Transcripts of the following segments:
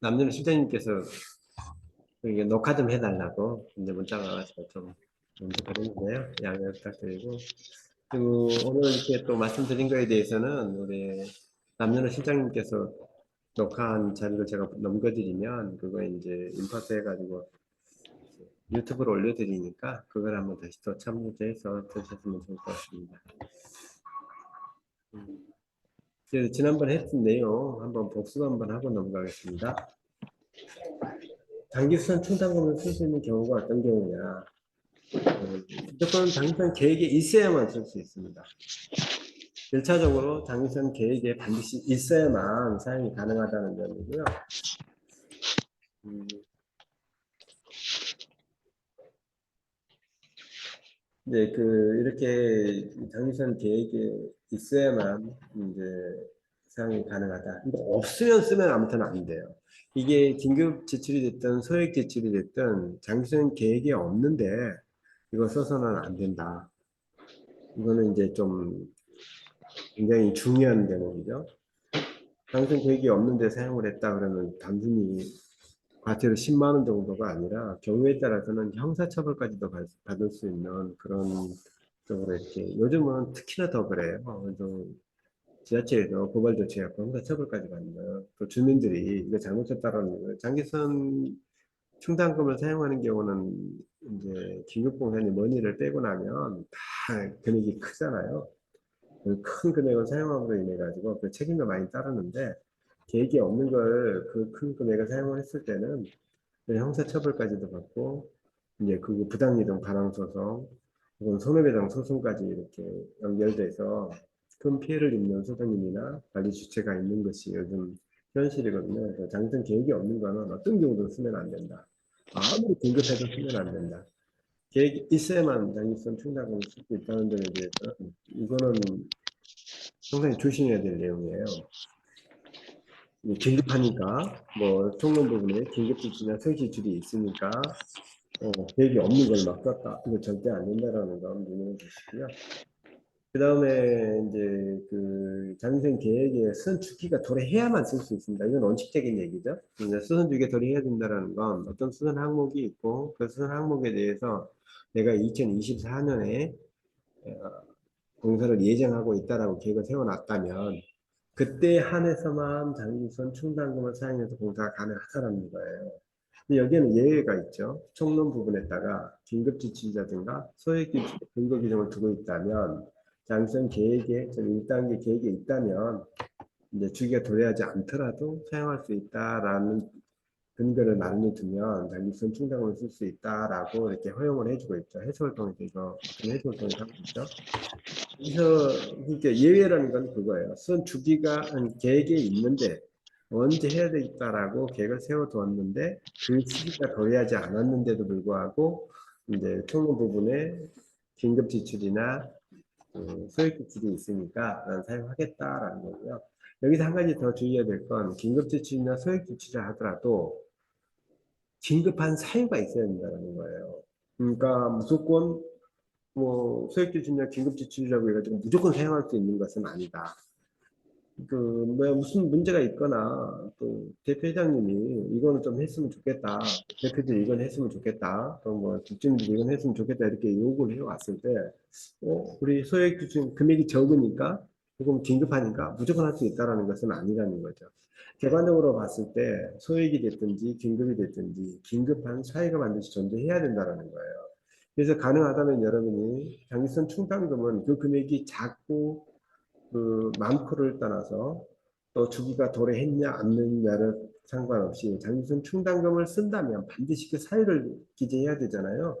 남녀 실장님께서 이게 녹화 좀 해달라고 이제 문자가 와서 좀 먼저 드렸는데요. 양해 부탁드리고. 그리고 오늘 이렇게 또 말씀드린 거에 대해서는 우리 남녀 실장님께서 녹화한 자료를 제가 넘겨드리면 그거 이제 인파트 해가지고 유튜브로 올려드리니까 그걸 한번 다시 또 참조해서 들으셨으면 좋을 것 같습니다. 그래서 지난번 했던 내용 한번 복습 한번 하고 넘어가겠습니다. 장기수선 충당금을 쓸 수 있는 경우가 어떤 경우냐? 무조건 장기선 계획에 있어야만 쓸 수 있습니다. 1차적으로 장기선 계획에 반드시 있어야만 사용이 가능하다는 점이고요. 네, 이렇게 장기선 계획에 있어야만 이제 사용이 가능하다. 근데 없으면 쓰면 아무튼 안 돼요. 이게 긴급 지출이 됐든 소액 지출이 됐든 장기선 계획이 없는데 이거 써서는 안 된다. 이거는 이제 좀 굉장히 중요한 대목이죠. 당선 계획이 없는데 사용을 했다 그러면 단순히 과태료 10만 원 정도가 아니라 경우에 따라서는 형사처벌까지도 받을 수 있는 그런 쪽으로 이렇게 요즘은 특히나 더 그래요. 그래서 지자체에서 고발 조치하고 형사처벌까지 받는 또 주민들이 이거 잘못했다라는 거예요. 장기선 충당금을 사용하는 경우는 이제 긴급공사니 머니를 빼고 나면 다 금액이 크잖아요. 큰 금액을 사용함으로 인해 가지고 그 책임도 많이 따르는데 계획이 없는 걸 그 큰 금액을 사용을 했을 때는 형사처벌까지도 받고 이제 그 부당이동 반항소송 혹은 손해배상 소송까지 이렇게 연결돼서 큰 피해를 입는 소장님이나 관리 주체가 있는 것이 요즘 현실이거든요. 그래서 장기선 계획이 없는 거는 어떤 경우도 쓰면 안 된다. 아무리 긴급해도 쓰면 안 된다. 계획이 있어야만 장기선 충당금을 쓸 수 있다는 점에 대해서 이거는 상당히 조심해야 될 내용이에요. 긴급하니까 뭐 총론 부분에 긴급 지출이나 소액 지출이 있으니까 계획이 없는 걸 막 썼다. 이거 절대 안 된다라는 거 눈여겨 주시고요. 그 다음에 이제 장기생 계획에 수선 주기가 도래해야만 쓸 수 있습니다. 이건 원칙적인 얘기죠. 수선 주기가 도래해야 된다는 건 어떤 수선 항목이 있고 그 수선 항목에 대해서 내가 2024년에 공사를 예정하고 있다라고 계획을 세워놨다면 그때 한해서만 장기선 충당금을 사용해서 공사가 가능하다는 거예요. 근데 여기에는 예외가 있죠. 총론 부분에다가 긴급지출이라든가 소액지출 근거 규정을 두고 있다면 장기선 계획에, 1단계 계획에 있다면 이제 주기가 도래하지 않더라도 사용할 수 있다라는 근거를 마련해 두면 장기선 충당금을 쓸 수 있다라고 이렇게 허용을 해주고 있죠. 해석을 통해서 이거 어떤 해석을 통해서 하고 있죠. 그래서 그러니까 예외라는 건 그거예요. 수선 주기가 계획에 있는데 언제 해야 되겠다라고 계획을 세워두었는데 그 시기가 도래하지 않았는데도 불구하고 이제 총무 부분에 긴급 지출이나 소액 지출이 있으니까 난 사용하겠다라는 거고요. 여기서 한 가지 더 주의해야 될 건 긴급 지출이나 소액 지출을 하더라도 긴급한 사유가 있어야 된다는 거예요. 그러니까 무조건 뭐 소액지출이나 긴급지출이라고 해가지고 무조건 사용할 수 있는 것은 아니다. 뭐 무슨 문제가 있거나 또 대표회장님이 이거는 좀 했으면 좋겠다. 대표들이 이건 했으면 좋겠다. 또 뭐 집주인들이 이건 했으면 좋겠다. 이렇게 요구를 해왔을 때, 우리 소액지출 금액이 적으니까 조금 긴급하니까 무조건 할 수 있다라는 것은 아니라는 거죠. 객관적으로 봤을 때 소액이 됐든지 긴급이 됐든지 긴급한 사유가 반드시 존재해야 된다라는 거예요. 그래서 가능하다면 여러분이 장기선 충당금은 그 금액이 작고 많고를 떠나서 또 주기가 도래했냐 않느냐를 상관없이 장기선 충당금을 쓴다면 반드시 그 사유를 기재해야 되잖아요.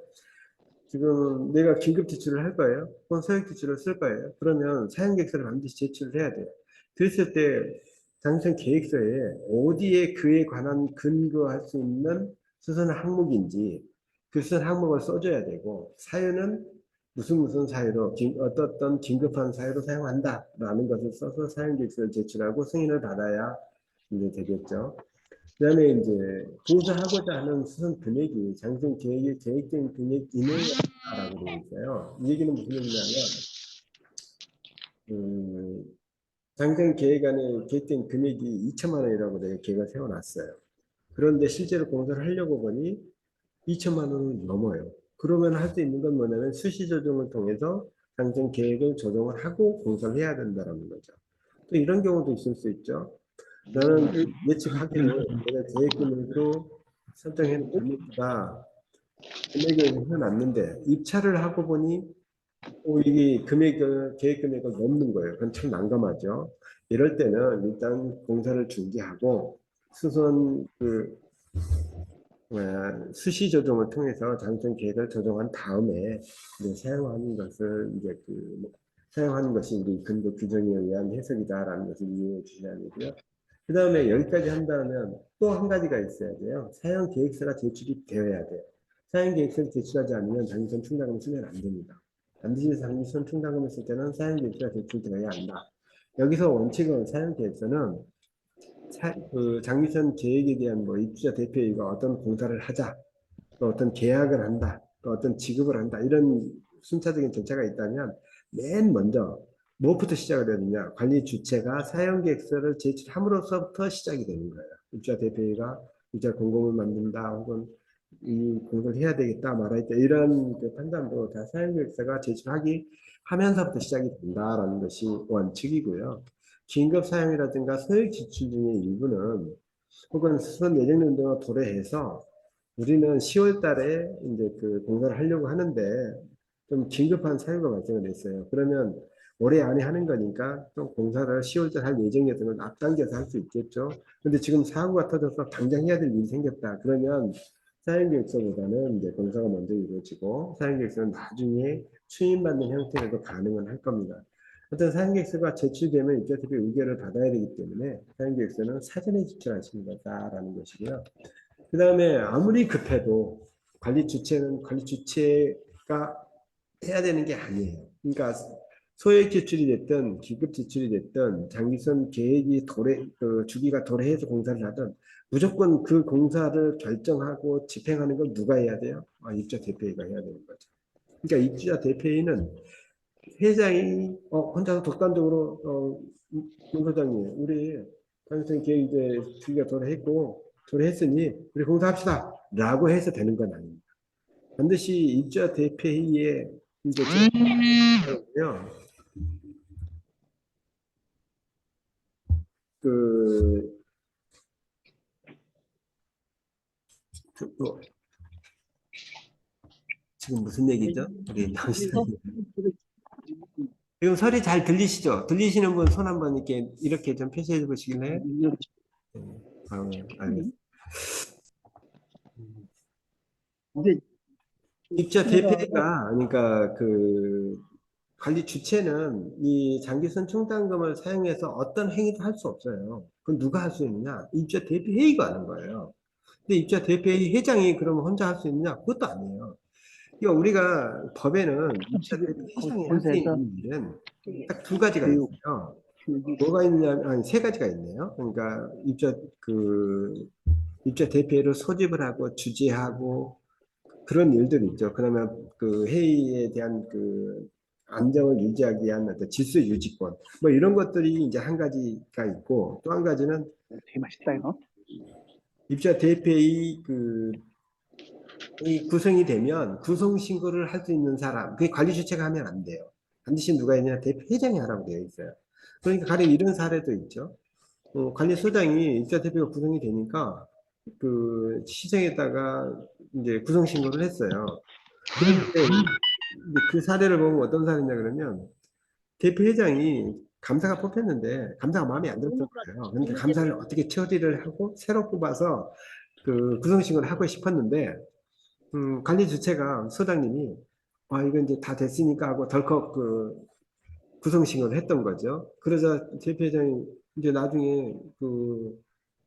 지금 내가 긴급 지출을 할 거예요. 혹은 소액 지출을 쓸 거예요. 그러면 사용계획서를 반드시 제출을 해야 돼요. 그랬을 때 장기선 계획서에 어디에 그에 관한 근거할 수 있는 수선 항목인지 그 수선 항목을 써줘야 되고 사유는 무슨 사유로 어떤 긴급한 사유로 사용한다라는 것을 써서 사용계획서를 제출하고 승인을 받아야 이제 되겠죠. 그다음에 이제 공사하고자 하는 수선 금액이 장기선 계획의 계획된 금액 이내라고 되어 있어요. 이 얘기는 무슨 얘기냐면 장기선 계획안에 계획된 금액이 2천만 원이라고 내가 계획을 세워놨어요. 그런데 실제로 공사를 하려고 보니 2천만 원은 넘어요. 그러면 할 수 있는 건 뭐냐면 수시 조정을 통해서 당장 계획을 조정을 하고 공사를 해야 된다는 거죠. 또 이런 경우도 있을 수 있죠. 나는 예측하기를 내가 계획 금액으로 설정해 놓은 금액을 해놨는데 입찰을 하고 보니 이게 계획 금액을 넘는 거예요. 그건 참 난감하죠. 이럴 때는 일단 공사를 중지하고 수선 수시 조정을 통해서 장선 계획을 조정한 다음에 이제 사용하는 것을 사용하는 것이 우리 근거 규정에 의한 해석이다라는 것을 이해해 주셔야 되고요. 그 다음에 여기까지 한다면 또 한 가지가 있어야 돼요. 사용 계획서가 제출이 되어야 돼요. 사용 계획서를 제출하지 않으면 장기선 충당금을 쓰면 안 됩니다. 반드시 장기선 충당금을 쓸 때는 사용 계획서가 제출되어야 한다. 여기서 원칙은 사용 계획서는 장기선 계획에 대한 입주자 대표이가 어떤 공사를 하자, 또 어떤 계약을 한다, 또 어떤 지급을 한다, 이런 순차적인 절차가 있다면 맨 먼저 무엇부터 시작을 해야 되냐? 관리 주체가 사용계획서를 제출함으로써부터 시작이 되는 거예요. 입주자 대표이가 입주자 공고를 만든다, 혹은 이 공사를 해야 되겠다, 말하겠다, 이런 판단도 다 사용계획서가 제출하기 하면서부터 시작이 된다라는 것이 원칙이고요. 긴급 사용이라든가 소액 지출 중의 일부는 혹은 수선 예정연도가 도래해서 우리는 10월 달에 이제 공사를 하려고 하는데 좀 긴급한 사유가 발생을 했어요. 그러면 올해 안에 하는 거니까 좀 공사를 10월 달 할 예정이었던 건 앞당겨서 할 수 있겠죠. 근데 지금 사고가 터져서 당장 해야 될 일이 생겼다. 그러면 사용계획서보다는 이제 공사가 먼저 이루어지고 사용계획서는 나중에 추인받는 형태로도 가능은 할 겁니다. 어떤 사용계획서가 제출되면 입주자 대표 의결을 받아야 되기 때문에 사용계획서는 사전에 제출하시는 거다라는 것이고요. 그 다음에 아무리 급해도 관리 주체는 관리 주체가 해야 되는 게 아니에요. 그러니까 소액 지출이 됐든 기급 지출이 됐든 장기선 계획이 주기가 도래해서 공사를 하든 무조건 그 공사를 결정하고 집행하는 건 누가 해야 돼요? 입주자 대표회의가 해야 되는 거죠. 그러니까 입주자 대표회의는 회장이 혼자서 독단적으로 문 소장님 우리 장기선 계획 이제 주기가 도래했으니 우리 공사합시다 라고 해서 되는 건 아닙니다. 반드시 입주자 대표회의에 이제 요 그, 지금 무슨 얘기죠? 우리 나오시는 지금 소리 잘 들리시죠? 들리시는 분 손 한번 이렇게 좀 표시해 보시길래. 알겠습니다. 입주자 대표가 그러니까 관리 주체는 이 장기선 충당금을 사용해서 어떤 행위도 할 수 없어요. 그건 누가 할 수 있느냐? 입주자 대표회의가 하는 거예요. 근데 입주자 대표회의 회장이 그러면 혼자 할 수 있느냐? 그것도 아니에요. 그러니까 우리가 법에는 입주자 대표회장이 할 수 있는 일은 딱 두 가지가 있어요. 뭐가 있냐? 아니 세 가지가 있네요. 그러니까 입주자 대표회를 소집을 하고 주재하고 그런 일들이 있죠. 그러면 그 회의에 대한 안정을 유지하기 위한 어떤 질서 유지권, 뭐 이런 것들이 이제 한 가지가 있고, 또 한 가지는 되게 맛있다 이거. 입주자 대표의 이 구성이 되면 구성 신고를 할 수 있는 사람, 그게 관리 주체가 하면 안 돼요. 반드시 누가 있냐? 대표 회장이 하라고 되어 있어요. 그러니까 가령 이런 사례도 있죠. 관리소장이 입주자 대표가 구성이 되니까 시장에다가 이제 구성 신고를 했어요. 그런데 그 사례를 보면 어떤 사례냐 그러면 대표 회장이 감사가 뽑혔는데 감사가 마음에 안 들었던 거예요. 그러니까 감사를 어떻게 처리를 하고 새로 뽑아서 구성 신고를 하고 싶었는데 관리 주체가 소장님이 이건 이제 다 됐으니까 하고 덜컥 구성 신고를 했던 거죠. 그러자 대표 회장이 이제 나중에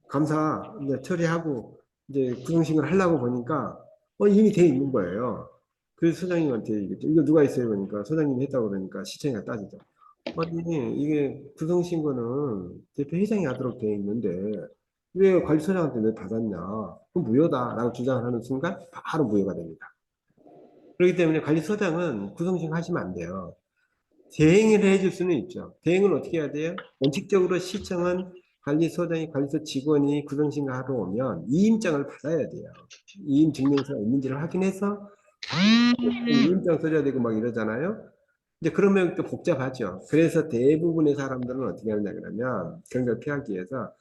감사 이제 처리하고 이제 구성식을 하려고 보니까 이미 돼 있는 거예요. 그래서 소장님한테 얘기했죠. 이거 누가 있어요? 그러니까 소장님이 했다고 그러니까 시청자가 따지죠. 아니 이게 구성신고는 대표 회장이 하도록 돼 있는데 왜 관리소장한테 왜 받았냐? 그럼 무효다라고 주장하는 순간 바로 무효가 됩니다. 그렇기 때문에 관리소장은 구성신고 하시면 안 돼요. 대행을 해줄 수는 있죠. 대행을 어떻게 해야 돼요? 원칙적으로 시청은 관리소장이 관리소 직원이 구성신고하러 오면 이임장을 받아야 돼요. 이임 증명서가 있는지를 확인해서 이임장 써줘야 되고 막 이러잖아요. 이제 그러면 또 복잡하죠. 그래서 대부분의 사람들은 어떻게 하느냐 그러면 그런 걸 피하기 위해서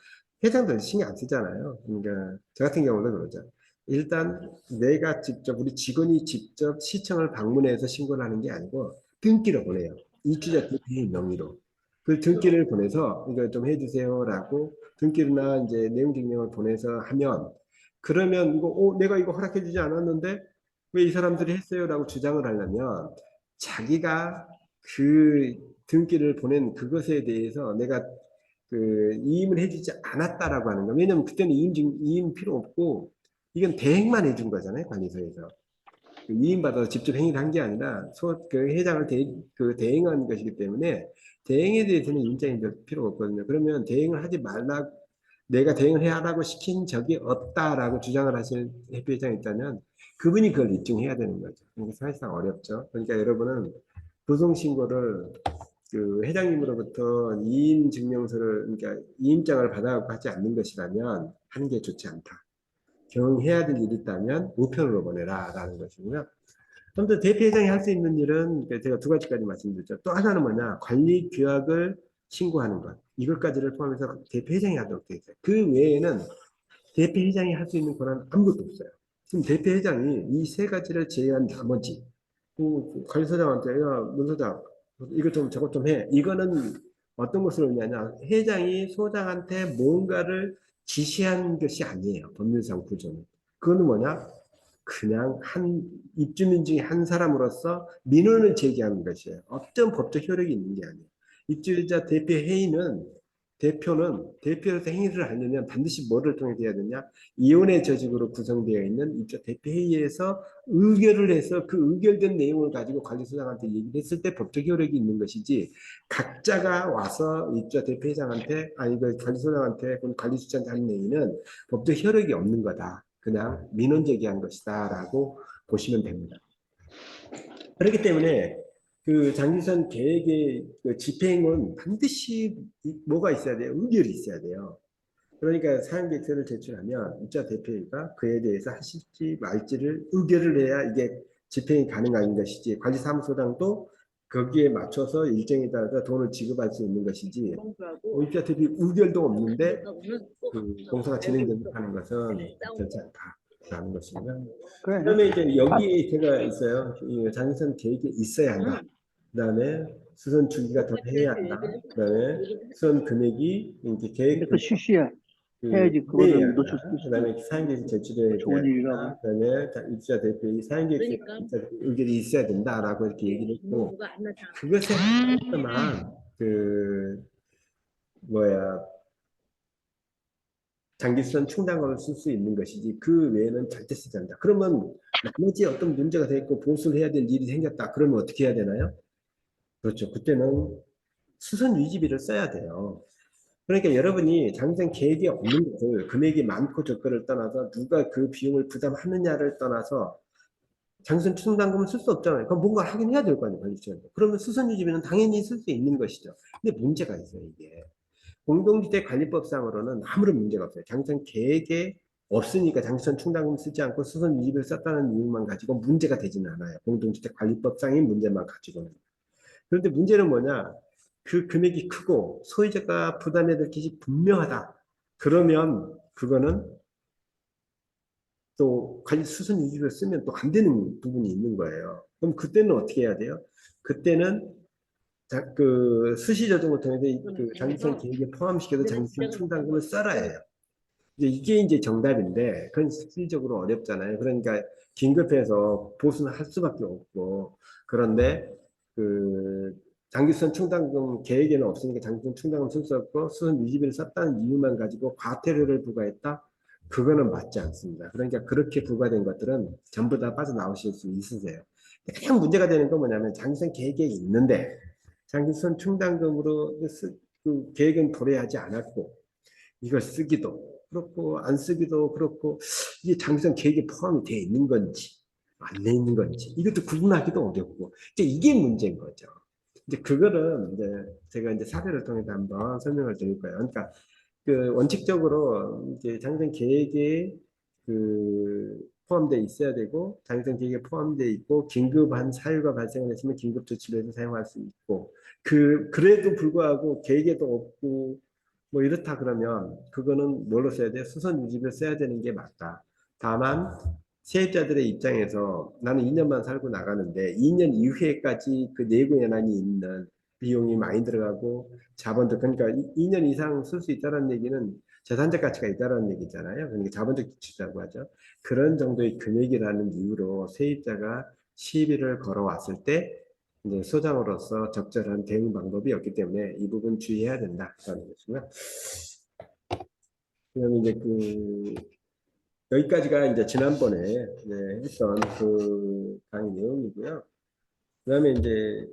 회장들 신경 안 쓰잖아요. 그러니까 저 같은 경우도 그러죠. 일단 내가 직접 우리 직원이 직접 시청을 방문해서 신고를 하는 게 아니고 등기를 보내요. 입주자 대표의 명의로. 그 등기를 보내서 이거 좀 해주세요라고 등기나 이제 내용 증명을 보내서 하면 그러면 이거 내가 이거 허락해주지 않았는데 왜 이 사람들이 했어요라고 주장을 하려면 자기가 그 등기를 보낸 그것에 대해서 내가 그 이임을 해주지 않았다라고 하는 거. 왜냐면 그때는 이임 필요 없고 이건 대행만 해준 거잖아요, 관리소에서. 그 이임받아서 직접 행위를 한 게 아니라 그 회장을 대행한 것이기 때문에 대행에 대해서는 임장이 필요 없거든요. 그러면 대행을 하지 말라, 내가 대행을 해야 하라고 시킨 적이 없다라고 주장을 하실 회장이 있다면 그분이 그걸 입증해야 되는 거죠. 그러니까 사실상 어렵죠. 그러니까 여러분은 부송신고를 그 회장님으로부터 이임 증명서를, 그러니까 이임장을 받아갖고 하지 않는 것이라면 하는 게 좋지 않다. 경해야 될 일이 있다면 우편으로 보내라라는 것이고요. 아무튼 대표회장이 할 수 있는 일은 제가 두 가지까지 말씀드렸죠. 또 하나는 뭐냐, 관리 규약을 신고하는 것. 이것까지를 포함해서 대표회장이 하도록 되어 있어요. 그 외에는 대표회장이 할 수 있는 권한은 아무것도 없어요. 지금 대표회장이 이 세 가지를 제외한 나머지 그 관리소장한테 야, 문 소장 이것 좀 저것 좀 해. 이거는 어떤 것을 의미하냐. 회장이 소장한테 뭔가를 지시한 것이 아니에요. 법률상 구조는. 그거는 뭐냐? 그냥 한 입주민 중에 한 사람으로서 민원을 제기하는 것이에요. 어떤 법적 효력이 있는 게 아니에요. 입주자 대표 회의는 대표로서 행위를 하려면 반드시 뭐를 통해서 해야 되냐? 이혼의 조직으로 구성되어 있는 입주자 대표 회의에서 의결을 해서 그 의결된 내용을 가지고 관리소장한테 얘기를 했을 때 법적 효력이 있는 것이지 각자가 와서 입주자 대표 회장한테 아니 그 관리소장한테 관리수장한테 하는 얘기는 법적 효력이 없는 거다. 그냥 민원 제기한 것이다라고 보시면 됩니다. 그렇기 때문에 그 장기선 계획의 그 집행은 반드시 뭐가 있어야 돼요? 의결이 있어야 돼요. 그러니까 사용계획서를 제출하면 입주자 대표가 그에 대해서 하실지 말지를 의결을 해야 이게 집행이 가능한 것이지 관리사무소장도 거기에 맞춰서 일정에 따라서 돈을 지급할 수 있는 것이지 입주자 대표 의결도 없는데 그 공사가 진행되는 것은 그렇지 않다라는 것입니다. 그래. 그다음에 이제 여기에 제가 있어요. 장기선 계획이 있어야 한다. 그다음에 수선 주기가 더 해야 한다. 그다음에 수선 금액이 이제 계획 근데 그 쉬쉬야 그 해야지 해야 그거는 한다. 놓쳤을 수도 그다음에 있고 사행계획 제출해야 좋은 된다. 일이라고. 그다음에 입주자 대표의 사행계획 의결이 있어야 된다라고 이렇게 얘기를 했고 그것에 한해서만 그 뭐야 장기수선 충당금을 쓸 수 있는 것이지 그 외에는 절대 쓰지 않는다. 그러면 나머지 어떤 문제가 돼 있고 보수를 해야 될 일이 생겼다. 그러면 어떻게 해야 되나요? 그렇죠. 그때는 수선 유지비를 써야 돼요. 그러니까 여러분이 장기선 계획이 없는 것을 금액이 많고 적고를 떠나서 누가 그 비용을 부담하느냐를 떠나서 장기선 충당금을 쓸 수 없잖아요. 그럼 뭔가 하긴 해야 될 거 아니에요. 관리처에서. 그러면 수선 유지비는 당연히 쓸 수 있는 것이죠. 근데 문제가 있어요. 이게. 공동주택관리법상으로는 아무런 문제가 없어요. 장기선 계획에 없으니까 장기선 충당금 쓰지 않고 수선 유지비를 썼다는 이유만 가지고 문제가 되지는 않아요. 공동주택관리법상의 문제만 가지고는. 그런데 문제는 뭐냐? 그 금액이 크고 소유자가 부담해야 될 것이 분명하다. 그러면 그거는 또 관리 수선 유지비를 쓰면 또 안 되는 부분이 있는 거예요. 그럼 그때는 어떻게 해야 돼요? 그때는 그 수시조정을 통해서 그 장기선 계획에 포함시켜서 장기선 충당금을 써라 해요. 이게 이제 정답인데 그건 실질적으로 어렵잖아요. 그러니까 긴급해서 보수는 할 수밖에 없고 그런데 그 장기수선 충당금 계획에는 없으니까 장기수선 충당금 쓸 수 없고 수선 유지비를 썼다는 이유만 가지고 과태료를 부과했다? 그거는 맞지 않습니다. 그러니까 그렇게 부과된 것들은 전부 다 빠져나오실 수 있으세요. 가장 문제가 되는 건 뭐냐면 장기수선 계획에 있는데 장기수선 충당금으로 그 계획은 도래하지 않았고 이걸 쓰기도 그렇고 안 쓰기도 그렇고 이게 장기성 계획에 포함이 되어 있는 건지 안 돼 있는 건지 이것도 구분하기도 어렵고 이게 문제인 거죠. 이제 그거를 이제 제가 이제 사례를 통해서 한번 설명을 드릴 거예요. 그러니까 그 원칙적으로 이제 장정 계획에 그 포함되어 있어야 되고 장정 계획에 포함되어 있고 긴급한 사유가 발생을 했으면 긴급 조치로 해서 사용할 수 있고 그래도 불구하고 계획에도 없고 뭐 이렇다 그러면 그거는 뭘로 써야 돼? 수선 유지비를 써야 되는 게 맞다. 다만 세입자들의 입장에서 나는 2년만 살고 나가는데 2년 이후에까지 그 내구 연한이 있는 비용이 많이 들어가고 자본도 그러니까 2년 이상 쓸 수 있다는 얘기는 재산적 가치가 있다는 얘기잖아요. 그러니까 자본적 지출이라고 하죠. 그런 정도의 금액이라는 이유로 세입자가 시비를 걸어왔을 때 이제 소장으로서 적절한 대응 방법이 없기 때문에 이 부분 주의해야 된다라는 것이고요. 그다음에 이제 여기까지가 이제 지난번에 했던 그 강의 내용이고요. 그다음에 이제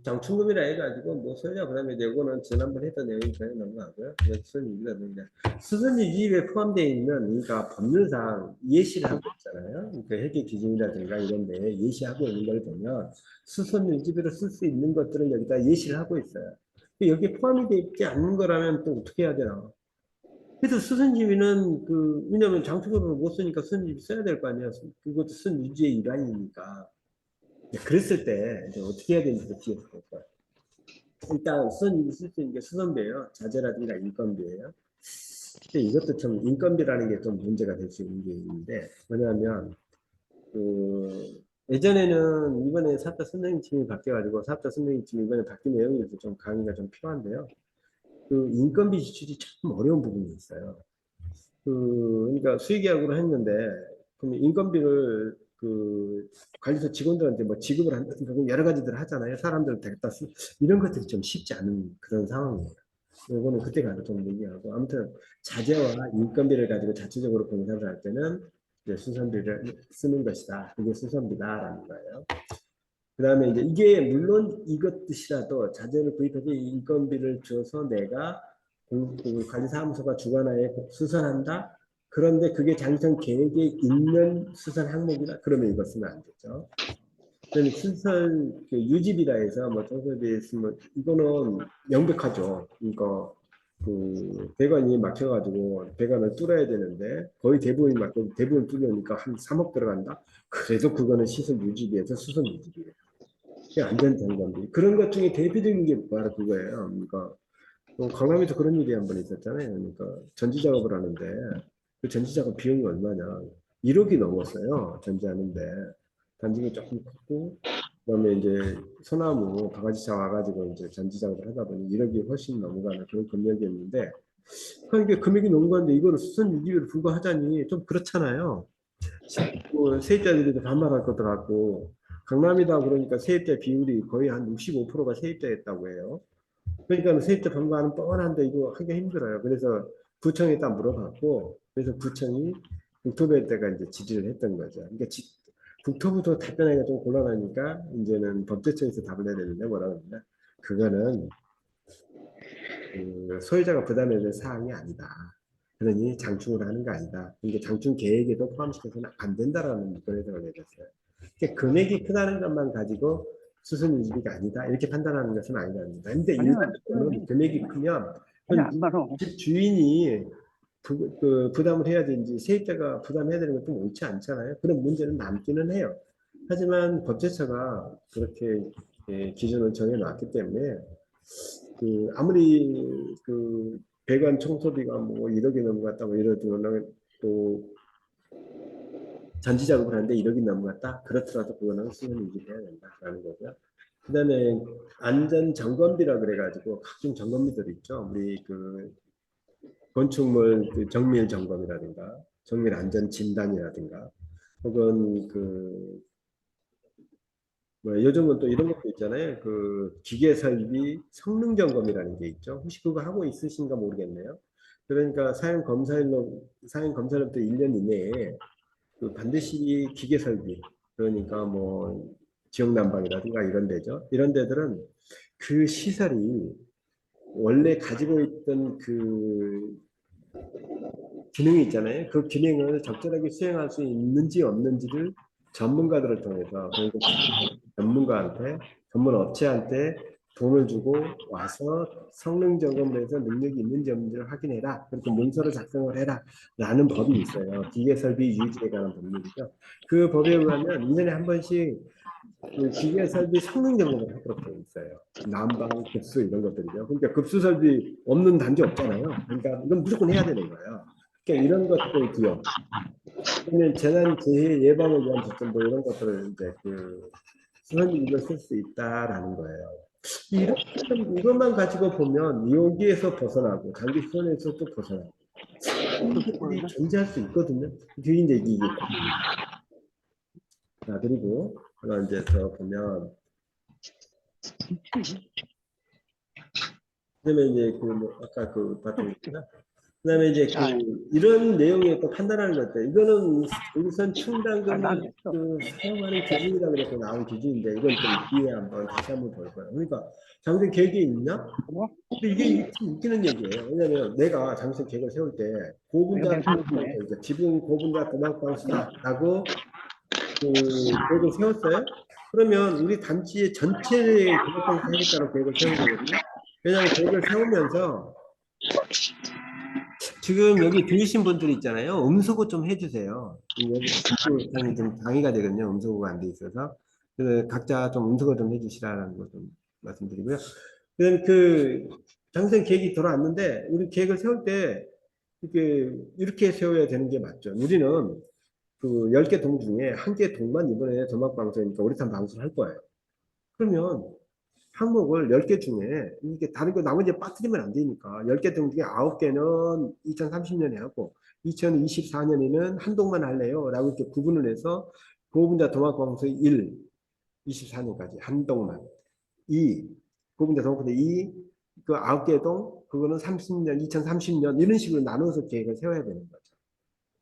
장충금이라 해가지고 뭐 소유자 부담이 되고는 지난번 했던 내용이 전혀 넘어가고요. 수선유지라든가 수선유지에 포함되어 있는 그러니까 법률상 예시를 하고 있잖아요. 그 회계 기준이라든가 이런 데 예시하고 있는 걸 보면 수선유지비로 쓸 수 있는 것들은 여기다 예시를 하고 있어요. 여기에 포함이 되어 있지 않는 거라면 또 어떻게 해야 되나? 그래도 수선유지비는 왜냐면 장충금을 못 쓰니까 수선유지비 써야 될 거 아니에요. 그것도 수선유지의 일환이니까. 그랬을 때 이제 어떻게 해야 되는지 뒤에 볼 거예요. 일단 수선이 쓸 수 있는 게 수선비예요. 자재라든가 인건비예요. 근데 이것도 좀 인건비라는 게 좀 문제가 될 수 있는 게 있는데 뭐냐면 예전에는 이번에 사업자 선생님팀이 바뀌어가지고 사업자 선생님팀이 이번에 바뀐 내용에서 좀 강의가 좀 필요한데요. 인건비 지출이 참 어려운 부분이 있어요. 그러니까 수의계약으로 했는데 그럼 인건비를 관리소 직원들한테 뭐 지급을 한다든가 여러 가지들 하잖아요. 사람들 갖다 이런 것들이 좀 쉽지 않은 그런 상황이에요. 이거는 그때 가서 좀 얘기하고 아무튼 자재와 인건비를 가지고 자체적으로 공사를 할 때는 이제 수선비를 쓰는 것이다. 그게 수선비다라는 거예요. 그 다음에 이제 이게 물론 이것 뜻이라도 자재를 구입해서 인건비를 줘서 내가 관리사무소가 주관하에 수선한다. 그런데 그게 장성 계획에 있는 수선 항목이다. 그러면 이거 쓰면 안 되죠. 그러면 수선 유지비라 해서 뭐 청소비에 쓰면 이거는 명백하죠. 이거 배관이 막혀가지고 배관을 뚫어야 되는데 거의 대부분이 막혀 대부분 뚫으니까 한 3억 들어간다. 그래도 그거는 시설 유지비에서 수선 유지비예요. 안전장관비 그런 것 중에 대표적인 게 바로 그거예요. 그러니까 강남에서 그런 일이 한 번 있었잖아요. 그러니까 전지 작업을 하는데 그 전지 작업 비용이 얼마냐? 1억이 넘었어요. 전지하는데 단지가 조금 컸고 그다음에 이제 소나무 바가지차 와가지고 이제 전지 작업을 하다 보니 1억이 훨씬 넘어가는 그런 금액이었는데 그러니까 금액이 넘어가는데 이거를 수선 유지비로 부과하자니 좀 그렇잖아요. 세입자들이 반발할 것도 같고 강남이다 그러니까 세입자 비율이 거의 한 65%가 세입자였다고 해요. 그러니까 세입자 반발은 뻔한데 이거 하기 힘들어요. 그래서 구청에다 물어봤고 그래서 구청이 국토부에 때가 이제 질의를 했던 거죠. 그러니까 국토부도 답변하기가 좀 곤란하니까 이제는 법제처에서 답을 해야 되는데 뭐라고 하냐 그거는 소유자가 부담해야 될 사항이 아니다. 그러니 장충을 하는 거 아니다. 이게 장충 계획에도 포함시켜서는 안 된다라는 그런 해석을 내렸어요. 그러니까 금액이 크다는 것만 가지고 수선 유지비가 아니다. 이렇게 판단하는 것은 아니랍니다. 근데 아니요, 일반적으로는 금액이 크면 아니 안 말어. 집 주인이 부담을 해야 되는지 세입자가 부담해야 되는 것도 옳지 않잖아요. 그런 문제는 남기는 해요. 하지만 법제처가 그렇게 기준을 정해놨기 때문에 아무리 배관 청소비가 뭐 1억이 넘어갔다 뭐 이러면 또 전지 작업을 하는데 1억이 넘어갔다 그렇더라도 그거는 수선 유지해야 된다라는 거고요. 그다음에 안전 점검비라 그래가지고 각종 점검비들이 있죠. 우리 건축물 정밀 점검이라든가 정밀 안전 진단이라든가 혹은 뭐 요즘은 또 이런 것도 있잖아요. 기계 설비 성능 점검이라는 게 있죠. 혹시 그거 하고 있으신가 모르겠네요. 그러니까 사용 검사로부터 1년 이내에 반드시 기계 설비 그러니까 뭐 지역 난방이라든가 이런 데죠. 이런 데들은 그 시설이 원래 가지고 있던 기능이 있잖아요. 그 기능을 적절하게 수행할 수 있는지 없는지를 전문가들을 통해서 그러니까 전문가한테 전문 업체한테 돈을 주고 와서 성능 점검을 해서 능력이 있는지 없는지를 확인해라. 그렇게 문서를 작성을 해라. 라는 법이 있어요. 기계 설비 유지에 관한 법률이죠. 그 법에 의하면 1년에 한 번씩 그 기계 설비 성능 점검을 하도록 되어 있어요. 난방, 급수 이런 것들이죠. 그러니까 급수 설비 없는 단지 없잖아요. 그러니까 이건 무조건 해야 되는 거예요. 그러니까 이런 것들도요. 그러면 재난 재해 예방을 위한 지침 뭐 이런 것들을 이제 그 수선지를 쓸 수 있다라는 거예요. 이것만 가지고 보면 여기에서 벗어나고 장기 수선에서 또 벗어나고 이런 것들이 존재할 수 있거든요. 그게 이제 이게 고민입니다. 자, 그리고 하나 이제 더 보면 그다음에 이제 그 뭐 아까 그 봤던 거나 그다음에 이제 그 이런 내용에 또 판단하는 것들 이거는 우선 충당금을 그 사용하는 기준이라 그래서 나온 기준인데 이건 좀 뒤에 한번 다시 한번 볼 거예요. 그러니까 장기 계획이 있냐? 근데 이게 참 웃기는 얘기예요. 왜냐하면 내가 장기 계획을 세울 때 고분자 그러니까 지분 고분자 도망방수다라고 그 계획을 세웠어요. 그러면 우리 단지의 전체의 도망방수 하겠다는 계획을 세운 거거든요. 왜냐하면 계획을 세우면서 지금 여기 들으신 분들 있잖아요. 음소거 좀 해주세요. 여기 당이 좀 방해가 되거든요. 음소거가 안 돼 있어서. 그래서 각자 좀 음소거 좀 해주시라는 거 좀 말씀드리고요. 그다음 그 장생 계획이 돌아왔는데 우리 계획을 세울 때 이렇게 세워야 되는 게 맞죠. 우리는 그 10개 동 중에 한 개 동만 이번에 도막방수니까 우리탄 방수를 할 거예요. 그러면 항목을 10개 중에 이게 다른 거 나머지 빠뜨리면 안 되니까 10개 등 중에 9개는 2030년에 하고 2024년에는 한동만 할래요 라고 이렇게 구분을 해서 고분자 도막방수 1, 24년까지 한동만 2, 고분자 도막방수 2, 그 9개 동 그거는 30년, 2030년 이런 식으로 나눠서 계획을 세워야 되는 거죠.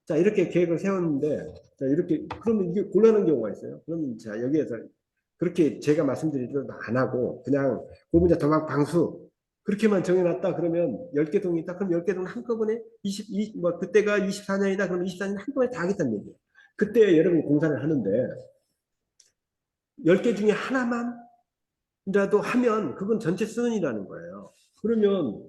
자, 이렇게 계획을 세웠는데, 자, 이렇게, 그러면 이게 곤란한 경우가 있어요. 그러면 자, 여기에서 그렇게 제가 말씀드리지도 안 하고, 그냥 고분자 도막 방수, 그렇게만 정해놨다 그러면 10개 동이 있다. 그럼 10개 동은 한꺼번에 뭐, 그때가 24년이다. 그러면 24년 한꺼번에 다 하겠다는 얘기예요. 그때 여러분이 공사를 하는데, 10개 중에 하나만이라도 하면 그건 전체 수준이라는 거예요. 그러면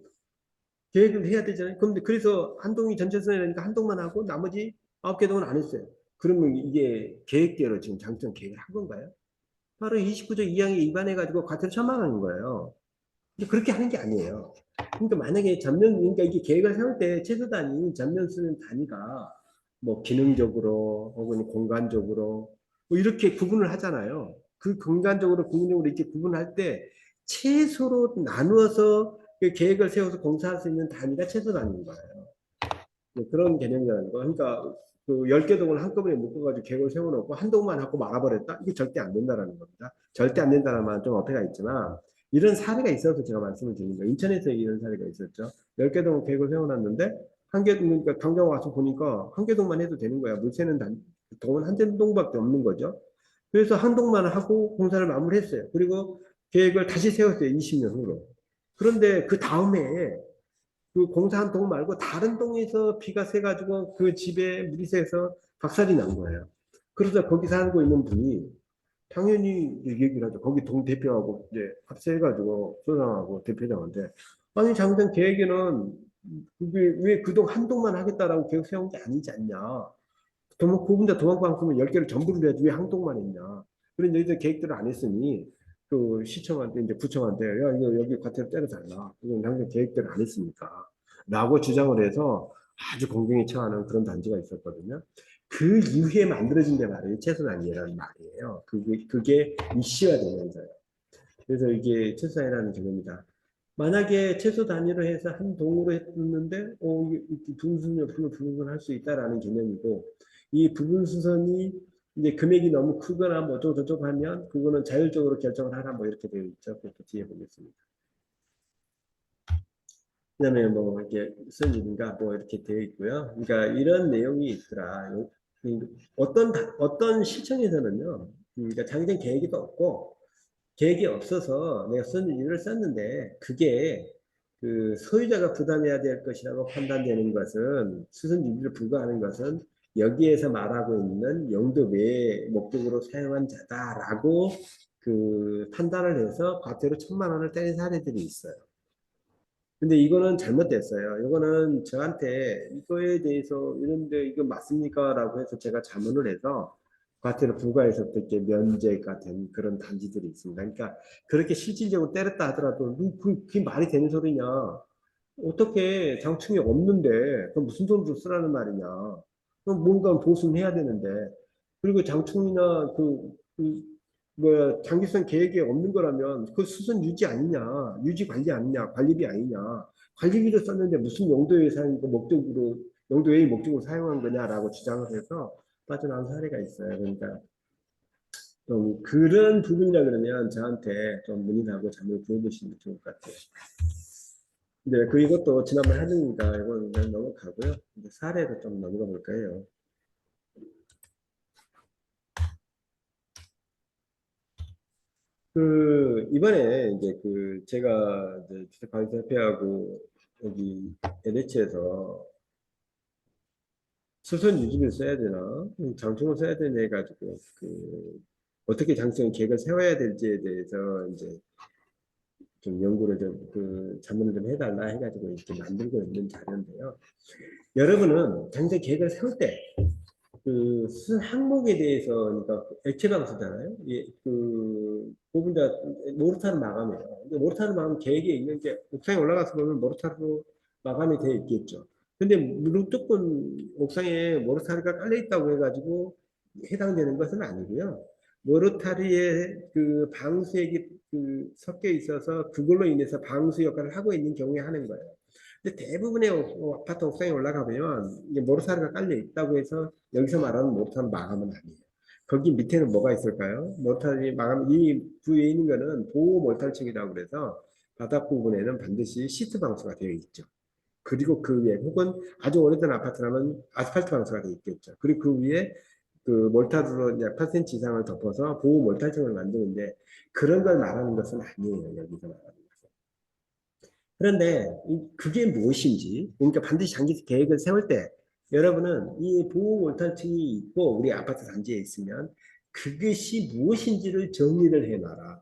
계획을 해야 되잖아요. 그런데 그래서 한 동이 전체 수준이니까 한 동만 하고 나머지 9개 동은 안 했어요. 그러면 이게 계획대로 지금 장점 계획을 한 건가요? 바로 29조 2항에 위반해가지고 과태료 1,000만 원인 거예요. 근데 그렇게 하는 게 아니에요. 그러니까 만약에 그러니까 이게 계획을 세울 때 최소 단위, 전면 쓰는 단위가 뭐 기능적으로 혹은 공간적으로 뭐 이렇게 구분을 하잖아요. 그 공간적으로, 구분적으로 이렇게 구분할 때 최소로 나누어서 그 계획을 세워서 공사할 수 있는 단위가 최소 단위인 거예요. 네, 그런 개념이라는 거. 그러니까 그 10개 동을 한꺼번에 묶어가지고 계획을 세워놓고 한 동만 하고 말아버렸다? 이게 절대 안 된다는 겁니다. 절대 안 된다는 말은 좀 어폐가 있지만 이런 사례가 있어서 제가 말씀을 드린 거예요. 인천에서 이런 사례가 있었죠. 10개 동 계획을 세워놨는데 한 개, 그러니까 당장 와서 보니까 한 개 동만 해도 되는 거야. 물새는 동은 한 동밖에 없는 거죠. 그래서 한 동만 하고 공사를 마무리했어요. 그리고 계획을 다시 세웠어요. 20년 후로. 그런데 그 다음에 그 공사한 동 말고 다른 동에서 비가 새가지고 그 집에 물이 새서 박살이 난 거예요. 그러다 거기 살고 있는 분이 당연히 얘기를 하죠. 거기 동 대표하고 이제 합세해가지고 소장하고 대표장한테 아니 장전 계획에는 그게 왜 그 동 한 동만 하겠다라고 계획 세운 게 아니지 않냐. 고분자 도망방송을 10개를 전부를 해야지 왜 한 동만 했냐. 그런 너희들 계획들을 안 했으니 그 시청한테 이제 구청한테 야 이거 여기 과태료 때려달라. 이건 당장 계획대로 안 했으니까. 라고 주장을 해서 아주 공경에 처하는 그런 단지가 있었거든요. 그 이후에 만들어진 데 말이에요. 최소단위라는 말이에요. 그게 이슈화되면서요. 그래서 이게 최소단위라는 개념이다. 만약에 최소 단위로 해서 한 동으로 했는데, 부분수선 옆으로 부분할 수 있다라는 개념이고, 이 부분수선이 이제 금액이 너무 크거나 뭐 어쩌고저쩌고 하면, 그거는 자율적으로 결정을 하라 뭐 이렇게 되어 있죠. 그것도 뒤에 보겠습니다. 그 다음에 뭐 이렇게 선진인가 뭐 이렇게 되어 있고요. 그러니까 이런 내용이 있더라. 어떤 시청에서는요, 그러니까 장기적 계획이 없고, 계획이 없어서 내가 선진을 썼는데 그게 그 소유자가 부담해야 될 것이라고 판단되는 것은 수선유지를 부과하는 것은 여기에서 말하고 있는 용도 외의 목적으로 사용한 자다라고 그 판단을 해서 과태료 1,000만 원을 때린 사례들이 있어요. 근데 이거는 잘못됐어요. 이거는 저한테 이거에 대해서 이런데 이거 맞습니까? 라고 해서 제가 자문을 해서 과태료 부과해서 이렇게 면제가 된 그런 단지들이 있습니다. 그러니까 그렇게 실질적으로 때렸다 하더라도 그게 말이 되는 소리냐? 어떻게 장충이 없는데 그럼 무슨 돈으로 쓰라는 말이냐? 그럼 뭔가 보수해야 되는데 그리고 장충이나 뭐야 장기성 계획이 없는 거라면 그 수선 유지 아니냐? 유지 관리 아니냐? 관리비 아니냐? 관리비로 썼는데 무슨 용도의 사용 목적으로 용도 외의 목적으로 사용한 거냐라고 주장을 해서 빠져나온 사례가 있어요. 그러니까 좀 그런 부분이라 그러면 저한테 좀 문의하고 자문을 구해보시면 좋을 것 같아요. 네, 그 이것도 지난번 하니까 이건 그냥 넘어가고요. 이제 사례로 좀 넘어가 볼까요? 그 이번에 이제 그 제가 이제 주택관리협회하고 여기 LH에서 수선 유지를 써야 되나 장충을 써야 되나 해가지고 그 어떻게 장충 계획을 세워야 될지에 대해서 이제 좀 연구를 좀 그 자문을 좀 해달라 해가지고 이렇게 만들고 있는 자료인데요. 여러분은 장충 계획을 세울 때 그 항목에 대해서 그러니까 액체방수잖아요. 예, 그 부분자 모르타르 마감이에요. 근데 모르타르 마감 계획에 있는 게 옥상에 올라가서 보면 모르타르로 마감이 되어 있겠죠. 근데 무조건 옥상에 모르타르가 깔려 있다고 해가지고 해당되는 것은 아니고요. 모르타르의 그 방수액이 그 섞여 있어서 그걸로 인해서 방수 역할을 하고 있는 경우에 하는 거예요. 근데 대부분의 아파트 옥상에 올라가면 이게 모르타르가 깔려 있다고 해서 여기서 말하는 모르타르 마감은 아니에요. 거기 밑에는 뭐가 있을까요? 모르타르 마감 이 부위에 있는 거는 보호 몰탈층이라고 그래서 바닥 부분에는 반드시 시트 방수가 되어 있죠. 그리고 그 위에 혹은 아주 오래된 아파트라면 아스팔트 방수가 되어 있겠죠. 그리고 그 위에 그 몰타르로 이제 8cm 이상을 덮어서 보호 몰탈층을 만드는데 그런 걸 말하는 것은 아니에요. 여기서 말하는. 그런데 그게 무엇인지, 그러니까 반드시 장기 계획을 세울 때 여러분은 이 보호 몰탈층이 있고 우리 아파트 단지에 있으면 그것이 무엇인지를 정리를 해놔라.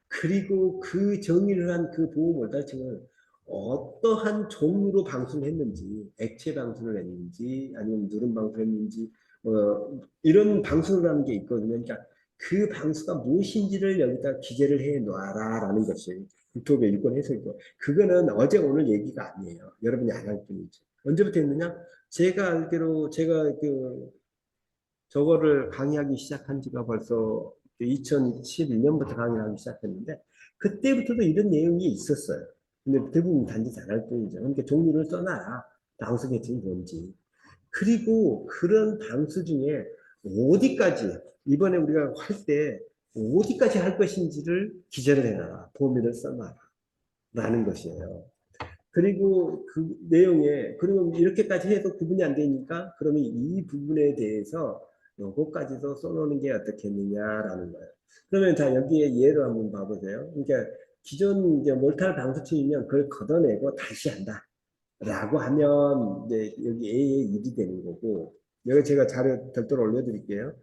그리고 그 정리를 한 그 보호 몰탈층을 어떠한 종류로 방수했는지, 액체 방수를 했는지, 아니면 누름 방수를 했는지, 이런 방수를 하는 게 있거든요. 그러니까 그 방수가 무엇인지를 여기다 기재를 해 놔라라는 것이 국토부 일권 해석이고, 그거는 어제 오늘 얘기가 아니에요. 여러분이 안 할 뿐이지. 언제부터 했느냐? 제가 알기로 제가 저거를 강의하기 시작한 지가 벌써 2011년부터 강의하기 시작했는데 그때부터도 이런 내용이 있었어요. 근데 대부분 단지 잘할 뿐이죠. 그러니까 종류를 써놔라. 방수 계층이 뭔지. 그리고 그런 방수 중에 어디까지 이번에 우리가 할 때 어디까지 할 것인지를 기재를 해놔라. 범위를 써놔라. 라는 것이에요. 그리고 그 내용에 그리고 이렇게까지 해서 구분이 안 되니까 그러면 이 부분에 대해서 요거까지도 써놓는 게 어떻겠느냐라는 거예요. 그러면 자 여기에 예를 한번 봐보세요. 그러니까 기존 이제 몰탈 방수층이면 그걸 걷어내고 다시 한다. 라고 하면 이제 여기 A의 일이 되는 거고 여기 제가 자료 별도로 올려드릴게요.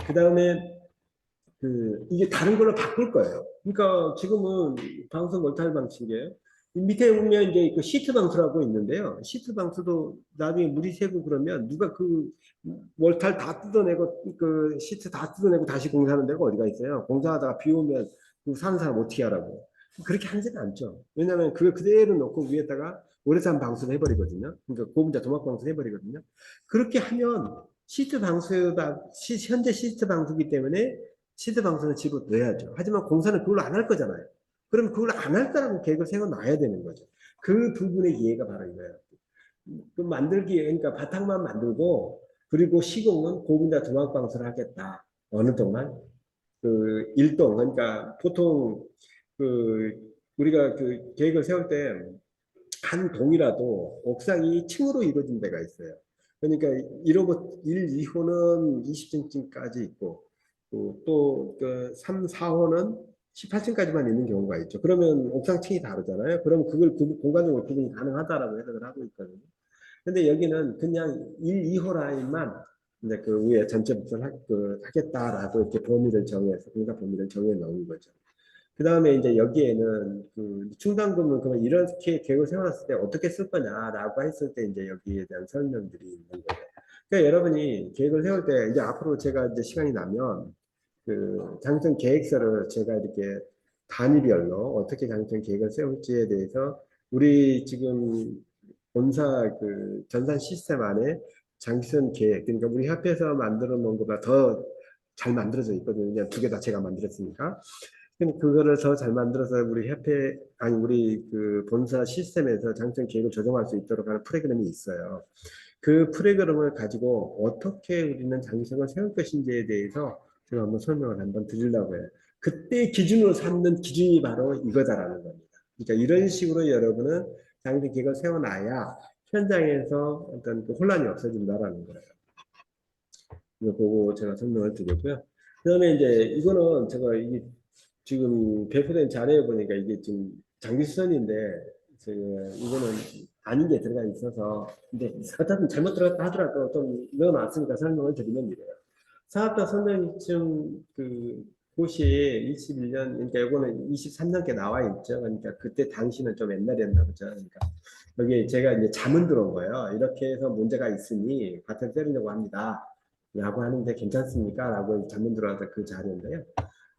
그 다음에 이게 다른 걸로 바꿀 거예요. 그러니까 지금은 방수 몰탈 방식이에요. 밑에 보면 이제 그 시트 방수라고 있는데요. 시트 방수도 나중에 물이 새고 그러면 누가 그 몰탈 다 뜯어내고 그 시트 다 뜯어내고 다시 공사하는 데가 어디가 있어요. 공사하다가 비 오면 그 사는 사람 어떻게 하라고. 그렇게 하지는 않죠. 왜냐하면 그걸 그대로 놓고 위에다가 오래산 방수를 해버리거든요. 그러니까 고분자 도막 방수를 해버리거든요. 그렇게 하면 시트 방수가 현재 시트 방수기 때문에 시드 방송을 집어 넣어야죠. 하지만 공사는 그걸로 안 할 거잖아요. 그럼 그걸 안 할 거라고 계획을 세워놔야 되는 거죠. 그 부분의 이해가 바로 이거예요. 그 만들기, 그러니까 바탕만 만들고, 그리고 시공은 고분자 중앙 방수를 하겠다. 어느 동안. 그 일동, 그러니까 보통 그 우리가 그 계획을 세울 때 한 동이라도 옥상이 층으로 이루어진 데가 있어요. 그러니까 1호부 1, 2호는 20층까지 있고 또그 3, 4호는 18층까지만 있는 경우가 있죠. 그러면 옥상층이 다르잖아요. 그럼 그걸 공간적으로 구분이 가능하다라고 해석을 하고 있거든요. 근데 여기는 그냥 1, 2호 라인만 이제 그 위에 전체 복사를 하겠다라고 이렇게 범위를 정해서 공사 범위를 정해 놓은 거죠. 그 다음에 이제 여기에는 그 충당금을 그러면 이렇게 계획을 세워놨을 때 어떻게 쓸 거냐라고 했을 때 이제 여기에 대한 설명들이 있는 거예요. 그러니까 여러분이 계획을 세울 때 이제 앞으로 제가 이제 시간이 나면 그 장선 계획서를 제가 이렇게 단위별로 어떻게 장선 계획을 세울지에 대해서 우리 지금 본사 그 전산 시스템 안에 장선 계획 그러니까 우리 협회에서 만들어 놓은 것보다 더 잘 만들어져 있거든요. 그냥 두 개 다 제가 만들었으니까. 근데 그거를 더 잘 만들어서 우리 협회, 아니, 우리 그 본사 시스템에서 장점 계획을 조정할 수 있도록 하는 프로그램이 있어요. 그 프로그램을 가지고 어떻게 우리는 장점을 세울 것인지에 대해서 제가 한번 설명을 한번 드리려고 해요. 그때 기준으로 삼는 기준이 바로 이거다라는 겁니다. 그러니까 이런 식으로 여러분은 장점 계획을 세워놔야 현장에서 어떤 그 혼란이 없어진다라는 거예요. 이거 보고 제가 설명을 드렸고요. 그 다음에 이제 이거는 제가 이게 지금 배포된 자료에 보니까 이게 지금 장기수선인데 이거는 아닌 게 들어가 있어서 근데 어차피 잘못 들어갔다 하더라도 좀 넣어놨으니까 설명을 드리면 이래요. 사업자 선정이쯤 그 곳이 21년 그러니까 이거는 23년께 나와 있죠. 그러니까 그때 당시는 좀 옛날이었나 보죠. 그러니까 여기 제가 이제 자문 들어온 거예요. 이렇게 해서 문제가 있으니 과태료 때리려고 합니다. 라고 하는데 괜찮습니까? 라고 자문 들어와서 그 자료인데요.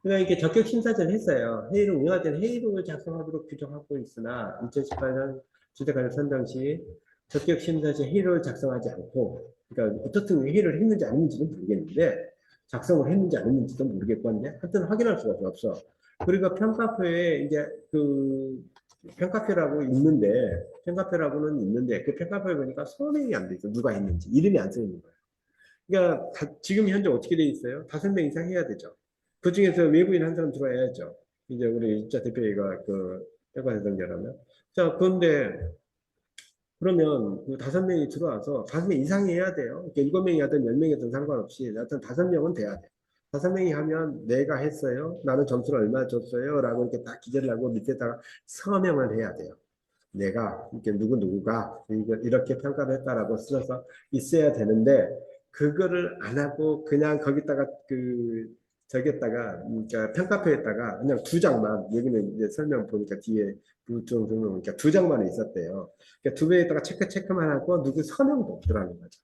그러니까 이렇게 적격 심사를 했어요. 회의를 운영할 때는 회의록을 작성하도록 규정하고 있으나 2018년 주택가격 선정 시 적격 심사 시 회의록을 작성하지 않고 그러니까 어떻든 회의를 했는지 안 했는지는 모르겠는데 작성을 했는지 안 했는지도 모르겠고 한데 하여튼 확인할 수가 없어. 그리고 평가표에 이제 그 평가표라고 있는데 평가표라고는 있는데 그 평가표에 보니까 서명이 안 돼 있어. 누가 했는지 이름이 안 써 있는 거예요. 그러니까 지금 현재 어떻게 돼 있어요? 5명 이상 해야 되죠. 그 중에서 외부인 한 사람 들어와야죠. 이제 우리 입자 대표가 그 평가대상자라면. 자, 그런데 그러면 그 5명이 들어와서 5명 이상이 해야 돼요. 그러니까 7명이 하든 10명이 하든 상관없이 하여튼 5명은 돼야 돼. 5명이 하면 내가 했어요. 나는 점수를 얼마 줬어요. 라고 이렇게 딱 기재를 하고 밑에다가 서명을 해야 돼요. 내가 이렇게 누구가 이렇게 평가를 했다라고 써서 있어야 되는데 그거를 안 하고 그냥 거기다가 그 저기다가 그러니까 평가표에다가 그냥 2장만 여기는 이제 설명 보니까 뒤에 부정 설명 보니까 2장만 있었대요. 그러니까 2배에다가 체크만 하고 누구 서명도 없더라는 거죠.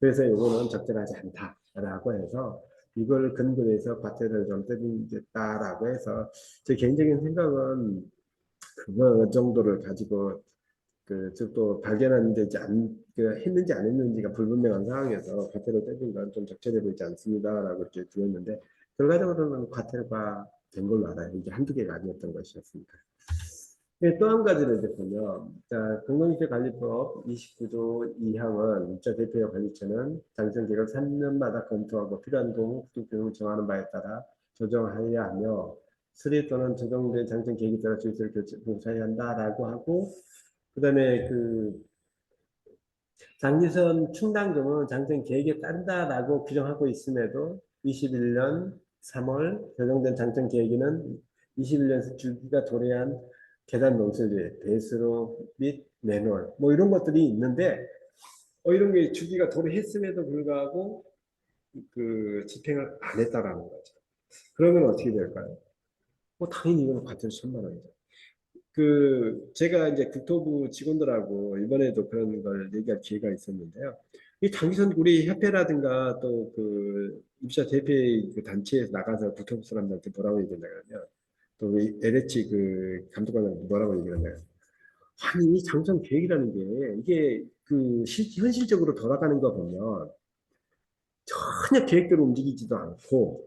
그래서 이거는 적절하지 않다라고 해서 이걸 근거로 해서 과태료를 좀 때리겠다라고 해서 제 개인적인 생각은 그거 정도를 가지고 또 발견하는데 했는지 안 했는지가 불분명한 상황에서 과태료 떼준 건 좀 적절해 보이지 않습니다라고 이렇게 드렸는데 결과적으로는 과태료가 된 걸로 알아요. 이게 한두 개가 아니었던 것이었습니다. 또 한 가지를 이제 보면, 자, 공동주택관리법 29조 2항은 입자 대표와 관리처는 당선 계획을 3년마다 검토하고 필요한 경우 구독비용을 정하는 바에 따라 조정하여야 하며 수리 또는 조정된 장점 계획에 따라 주의를 교체하여야 한다라고 하고 그 다음에 그 장기선 충당금은 장점 계획에 따른다라고 규정하고 있음에도 21년 3월 조정된 장점 계획에는 21년 주기가 도래한 계단 논술제, 배수로 및 매뉴얼 뭐 이런 것들이 있는데 이런 게 주기가 도래했음에도 불구하고 그 집행을 안 했다라는 거죠. 그러면 어떻게 될까요? 뭐 당연히 이거는 과태료 1,000만 원이죠. 제가 이제 국토부 직원들하고 이번에도 그런 걸 얘기할 기회가 있었는데요. 이 장기선 우리 협회라든가 또 그 입사 대표의 그 단체에서 나가서 국토부 사람들한테 뭐라고 얘기한다 그러면 또 우리 LH 그 감독관한테 뭐라고 얘기하나요? 아니 이 장선 계획이라는 게 이게 현실적으로 돌아가는 거 보면 전혀 계획대로 움직이지도 않고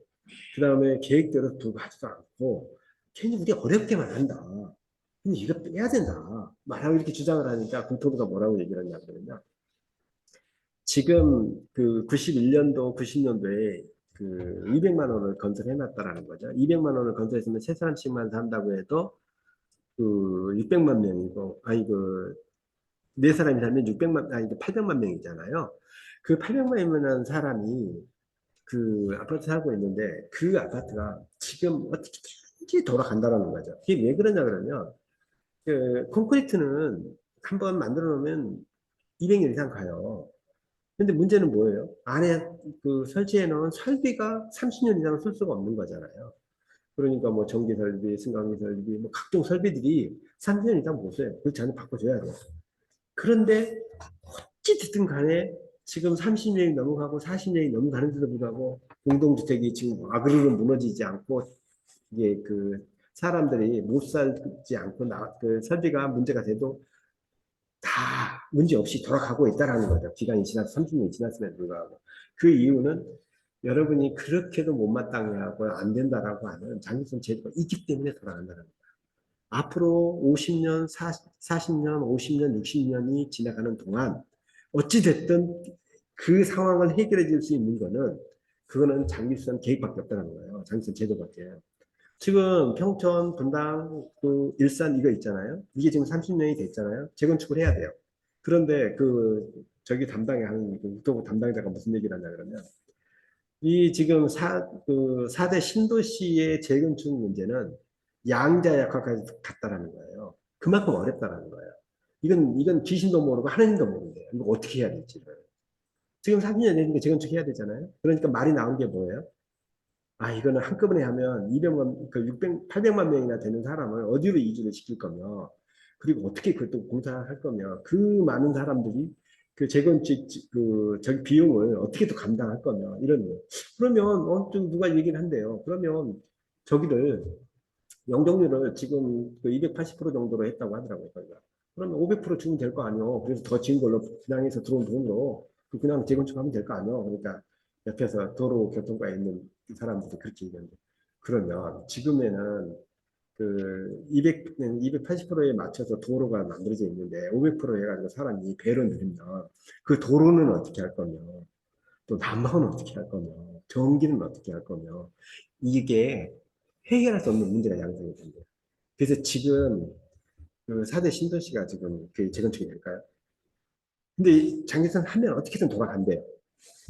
그 다음에 계획대로 두고 하지도 않고 괜히 우리 어렵게만 한다. 근데 이거 빼야 된다. 말하고 이렇게 주장을 하니까 국토부가 뭐라고 얘기를 하냐 그러면 지금 그 91년도, 90년도에 그 200만 원을 건설해놨다라는 거죠. 200만 원을 건설했으면 세 사람씩만 산다고 해도 그 600만 명이고, 아니 네 사람이 살면 600만, 아니 800만 명이잖아요. 그 800만이면 사람이 그 아파트 살고 있는데 그 아파트가 지금 어떻게든지 돌아간다라는 거죠. 이게 왜 그러냐 그러면 콘크리트는 한번 만들어 놓으면 200년 이상 가요. 근데 문제는 뭐예요? 안에 그 설치해 놓은 설비가 30년 이상 쓸 수가 없는 거잖아요. 그러니까 뭐 전기 설비, 승강기 설비, 뭐 각종 설비들이 30년 이상 못 써요. 그 전에 바꿔줘야 돼요. 그런데 어찌됐든 간에 지금 30년이 넘어가고 40년이 넘어가는데도 불구하고 공동주택이 지금 와그르르 무너지지 않고 이게 그 사람들이 못 살지 않고 그 설비가 문제가 돼도 다 문제 없이 돌아가고 있다라는 거죠. 기간이 지나서 30년이 지났음에도 불구하고. 그 이유는 여러분이 그렇게도 못마땅해 하고 안 된다라고 하는 장기성 제도가 있기 때문에 돌아간다는 거예요. 앞으로 50년, 40년, 50년, 60년이 지나가는 동안 어찌됐든 그 상황을 해결해 줄 수 있는 거는 그거는 장기수선 계획밖에 없다는 거예요. 장기수선 제도밖에. 지금 평촌, 분당, 그 일산 이거 있잖아요. 이게 지금 30년이 됐잖아요. 재건축을 해야 돼요. 그런데 그 저기 담당에 하는 그 국토부 담당자가 무슨 얘기를 하냐 그러면 이 지금 그 4대 신도시의 재건축 문제는 양자 역학까지 갔다라는 거예요. 그만큼 어렵다라는 거예요. 이건 귀신도 모르고 하느님도 모르는데 이거 어떻게 해야 될지를. 지금 30년 되니까 재건축 해야 되잖아요. 그러니까 말이 나온 게 뭐예요? 아, 이거는 한꺼번에 하면 200만, 그 600, 800만 명이나 되는 사람을 어디로 이주를 시킬 거며, 그리고 어떻게 그것도 공사할 거며, 그 많은 사람들이 그 재건축, 저기 비용을 어떻게 또 감당할 거며, 이런 거. 그러면, 좀 누가 얘기를 한대요. 그러면 저기를, 용적률을 지금 그 280% 정도로 했다고 하더라고요. 거기가. 그러면 500% 주면 될 거 아니요. 그래서 더 지은 걸로 분양해서 들어온 돈으로 그냥 재건축하면 될 거 아니요. 그러니까 옆에서 도로 교통과에 있는 사람들이 그렇게 얘기하는데 그러면 지금에는 그 280%에 맞춰서 도로가 만들어져 있는데 500% 해가지고 사람이 배로 늘리면 그 도로는 어떻게 할 거며 또 난방은 어떻게 할 거며 전기는 어떻게 할 거며 이게 해결할 수 없는 문제가 양성이 된대요. 그래서 지금 그 4대 신도시가 지금 그 재건축이 될까요? 근데 장기선 하면 어떻게든 돌아간대요.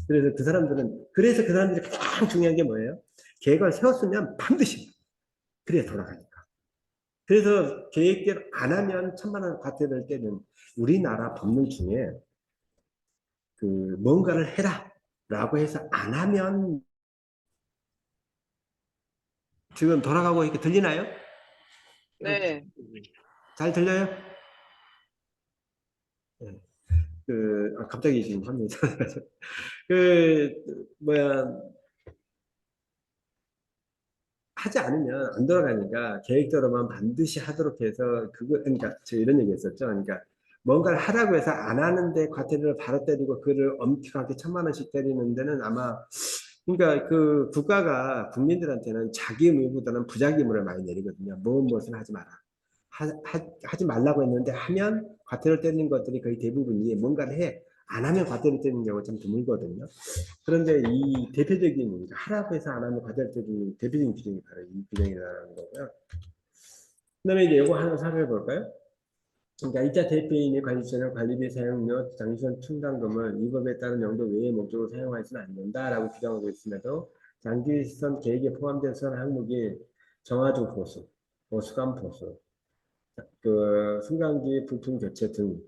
그래서 그 사람들이 가장 중요한 게 뭐예요? 계획을 세웠으면 반드시 그래야 돌아가니까. 그래서 계획대로 안 하면 천만 원 과태료를 떼는 우리나라 법률 중에 그 뭔가를 해라 라고 해서 안 하면 지금 돌아가고 이렇게 들리나요? 네. 잘 들려요? 네. 갑자기 지금 화면이 그, 뭐야, 하지 않으면 안 돌아가니까 계획대로만 반드시 하도록 해서 그러니까 제가 이런 얘기 했었죠. 그러니까 뭔가를 하라고 해서 안 하는데 과태료를 바로 때리고 그를 엄격하게 천만 원씩 때리는 데는 아마 그러니까 그 국가가 국민들한테는 자기 의무보다는 부자기 의무를 많이 내리거든요. 무엇을 하지 마라. 하지 말라고 했는데 하면 과태료 때리는 것들이 거의 대부분이 뭔가를 해. 안 하면 과태료 때리는 경우가 참 드물거든요. 그런데 이 대표적인 하라고 해서 안 하면 과대적인 대표적인 규정이 바로 이 규정이라는 거고요. 그다음에 이제 이거 하나 살펴볼까요? 그러니까 이자 대표인의 관리처나 관리비 사용료, 장기선 충당금을 이 법에 따른 용도 외의 목적으로 사용하지는 않는다라고 규정하고 있음에도 장기선 계획에 포함된 선 항목이 정화조 보수, 보수관 보수, 그 승강기 부품 교체 등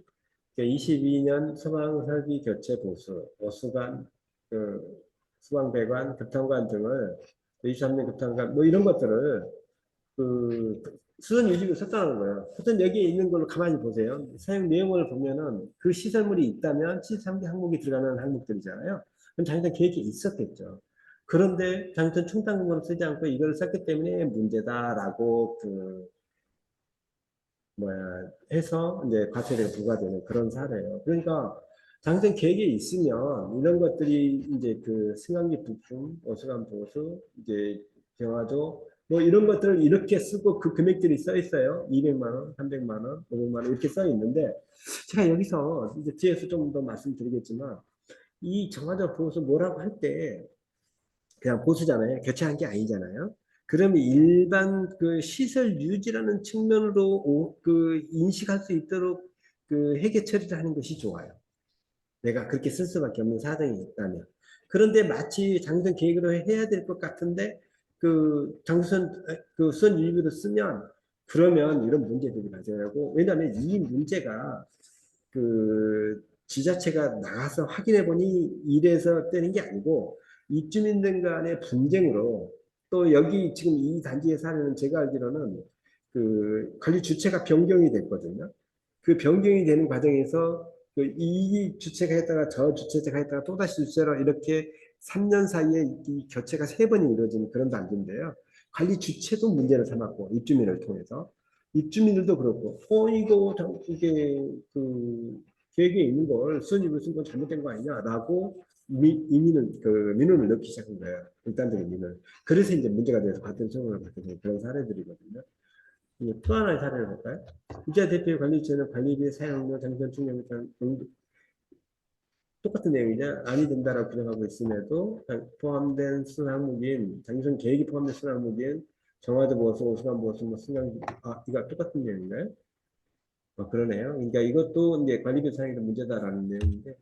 22년 소방 설비 교체 보수, 수관, 그 수방배관, 급탄관 등을 23년 급탄관 뭐 이런 것들을 그 수선 유지비 썼다는 거예요. 하여튼 여기에 있는 걸로 가만히 보세요. 사용 내용을 보면은 그 시설물이 있다면 73개 항목이 들어가는 항목들이잖아요. 그럼 자기가 계획이 있었겠죠. 그런데 자기는 충당금을 쓰지 않고 이걸 썼기 때문에 문제다라고 뭐야 해서 이제 과태료가 부과되는 그런 사례예요. 그러니까 당장 계획에 있으면 이런 것들이 이제 그 승강기 부품, 어수관 보수, 이제 경화조 뭐 이런 것들을 이렇게 쓰고 그 금액들이 써 있어요. 200만 원, 300만 원, 500만 원 이렇게 써 있는데 제가 여기서 이제 뒤에서 좀 더 말씀드리겠지만 이 정화조 보수 뭐라고 할 때 그냥 보수잖아요. 교체한 게 아니잖아요. 그러면 일반 그 시설 유지라는 측면으로 그 인식할 수 있도록 그 회계 처리를 하는 것이 좋아요. 내가 그렇게 쓸 수밖에 없는 사정이 있다면. 그런데 마치 장선 계획으로 해야 될 것 같은데 그 장선 그 수선 유지비로 쓰면 그러면 이런 문제들이 발생하고 왜냐하면 이 문제가 그 지자체가 나가서 확인해 보니 이래서 떼는 게 아니고 입주민들 간의 분쟁으로 또 여기 지금 이 단지에 사는 제가 알기로는 그 관리 주체가 변경이 됐거든요. 그 변경이 되는 과정에서 그 이 주체가 했다가 저 주체가 했다가 또다시 주체로 이렇게 3년 사이에 이 교체가 3번이 이루어진 그런 단지인데요. 관리 주체도 문제를 삼았고 입주민을 통해서 입주민들도 그렇고 이거 이게 그 계획에 있는 걸 수원이 쓴 건 잘못된 거 아니냐라고 이민을 그 민원을 넣기 시작한 거예요. 일단적인 민원. 그래서 이제 문제가 돼서 같은 처벌을 받게 된 그런 사례들이거든요. 이제 또 하나의 사례를 볼까요? 이자 대표 관리처는 관리비의 사용료, 장선 충격 똑같은 내용이냐? 아니 된다라고 규정하고 있음에도 포함된 순 항목인 장선 계획이 포함된 순 항목인 정화조 보수, 오수관 보수, 뭐 승강 이거 똑같은 내용인가요? 그러네요. 그러니까 이것도 이제 관리비 사용에도 문제다라는 내용인데,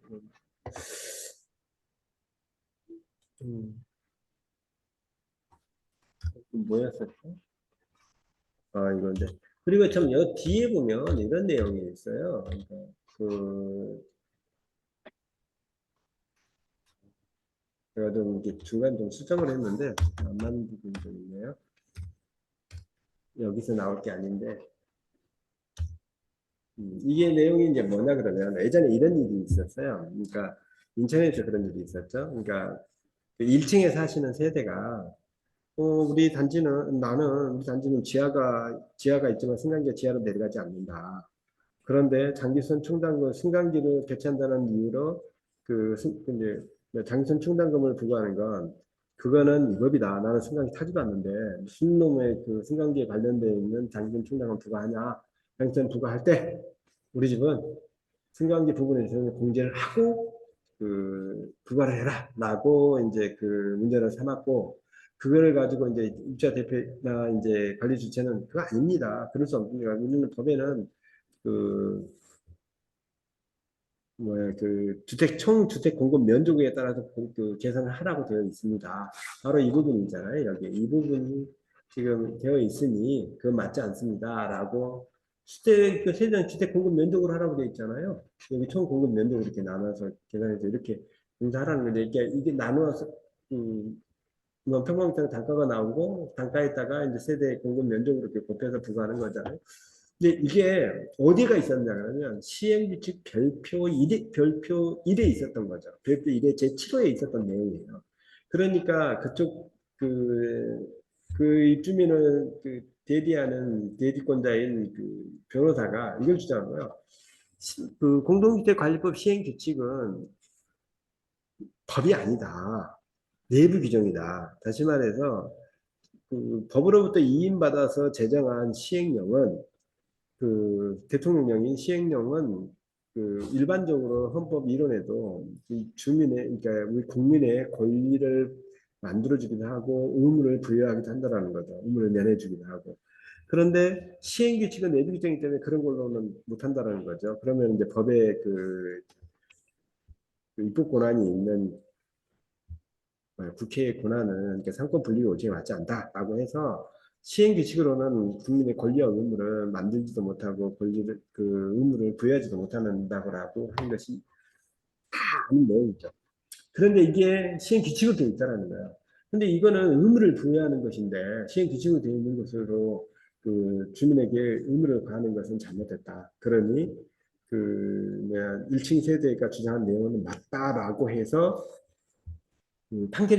음, 뭐였었죠? 이건데. 그리고 참, 여 뒤에 보면 이런 내용이 있어요. 그러니까 그, 제가 좀 이렇게 중간 좀 수정을 했는데, 안 맞는 부분이 좀 있네요. 여기서 나올 게 아닌데, 이게 내용이 이제 뭐냐 그러면, 예전에 이런 일이 있었어요. 그러니까, 인천에서 그런 일이 있었죠. 그러니까, 1층에 사시는 세대가, 우리 단지는, 우리 단지는 지하가 있지만 승강기가 지하로 내려가지 않는다. 그런데 장기선 충당금, 승강기를 교체한다는 이유로 이제 장기선 충당금을 부과하는 건 그거는 위법이다. 나는 승강기 타지도 않는데 무슨 놈의 그 승강기에 관련되어 있는 장기선 충당금 부과하냐? 장기선 부과할 때 우리 집은 승강기 부분에 대해서 공제를 하고 부과를 해라라고 이제 그 문제를 삼았고 그거를 가지고 이제 입주자 대표나 이제 관리 주체는 그거 아닙니다. 그럴 수 없습니다. 우리는 법에는 그 뭐야 그 총 주택 공급 면적에 따라서 계산을 하라고 되어 있습니다. 바로 이 부분이잖아요. 여기 이 부분이 지금 되어 있으니 그건 맞지 않습니다라고 그 세전 주택 공급 면적으로 하라고 되어 있잖아요. 여기 총 공급 면적으로 이렇게 나눠서 계산해서 이렇게 공사하라는 건데 이게 나누어서 뭐 평방미터 단가가 나오고 단가에다가 이제 세대 공급 면적으로 이렇게 곱해서 부과하는 거잖아요. 근데 이게 어디가 있었냐 그러면 시행규칙 별표 1에 있었던 거죠. 별표 1에 제7호에 있었던 내용이에요. 그러니까 그쪽 입주민을 대리권자인 그 변호사가 이걸 주장하고요. 공동주택관리법 시행규칙은 법이 아니다. 내부 규정이다. 다시 말해서 법으로부터 이임받아서 제정한 시행령은 대통령령인 시행령은 일반적으로 헌법 이론에도 그러니까 우리 국민의 권리를 만들어주기도 하고 의무를 부여하기도 한다는 거죠. 의무를 면해주기도 하고. 그런데 시행규칙은 내부 규정이기 때문에 그런 걸로는 못한다는 거죠. 그러면 이제 법의 입법 권한이 있는 국회의 권한은 그러니까 상권 분립이 오직 맞지 않다라고 해서 시행 규칙으로는 국민의 권리와 의무를 만들지도 못하고 의무를 부여하지도 못한다고 하는 것이 다 아는 내용이죠. 그런데 이게 시행 규칙으로 되어 있다는 거예요. 근데 이거는 의무를 부여하는 것인데 시행 규칙으로 되어 있는 것으로 주민에게 의무를 가하는 것은 잘못됐다. 그러니 1층 세대가 주장한 내용은 맞다라고 해서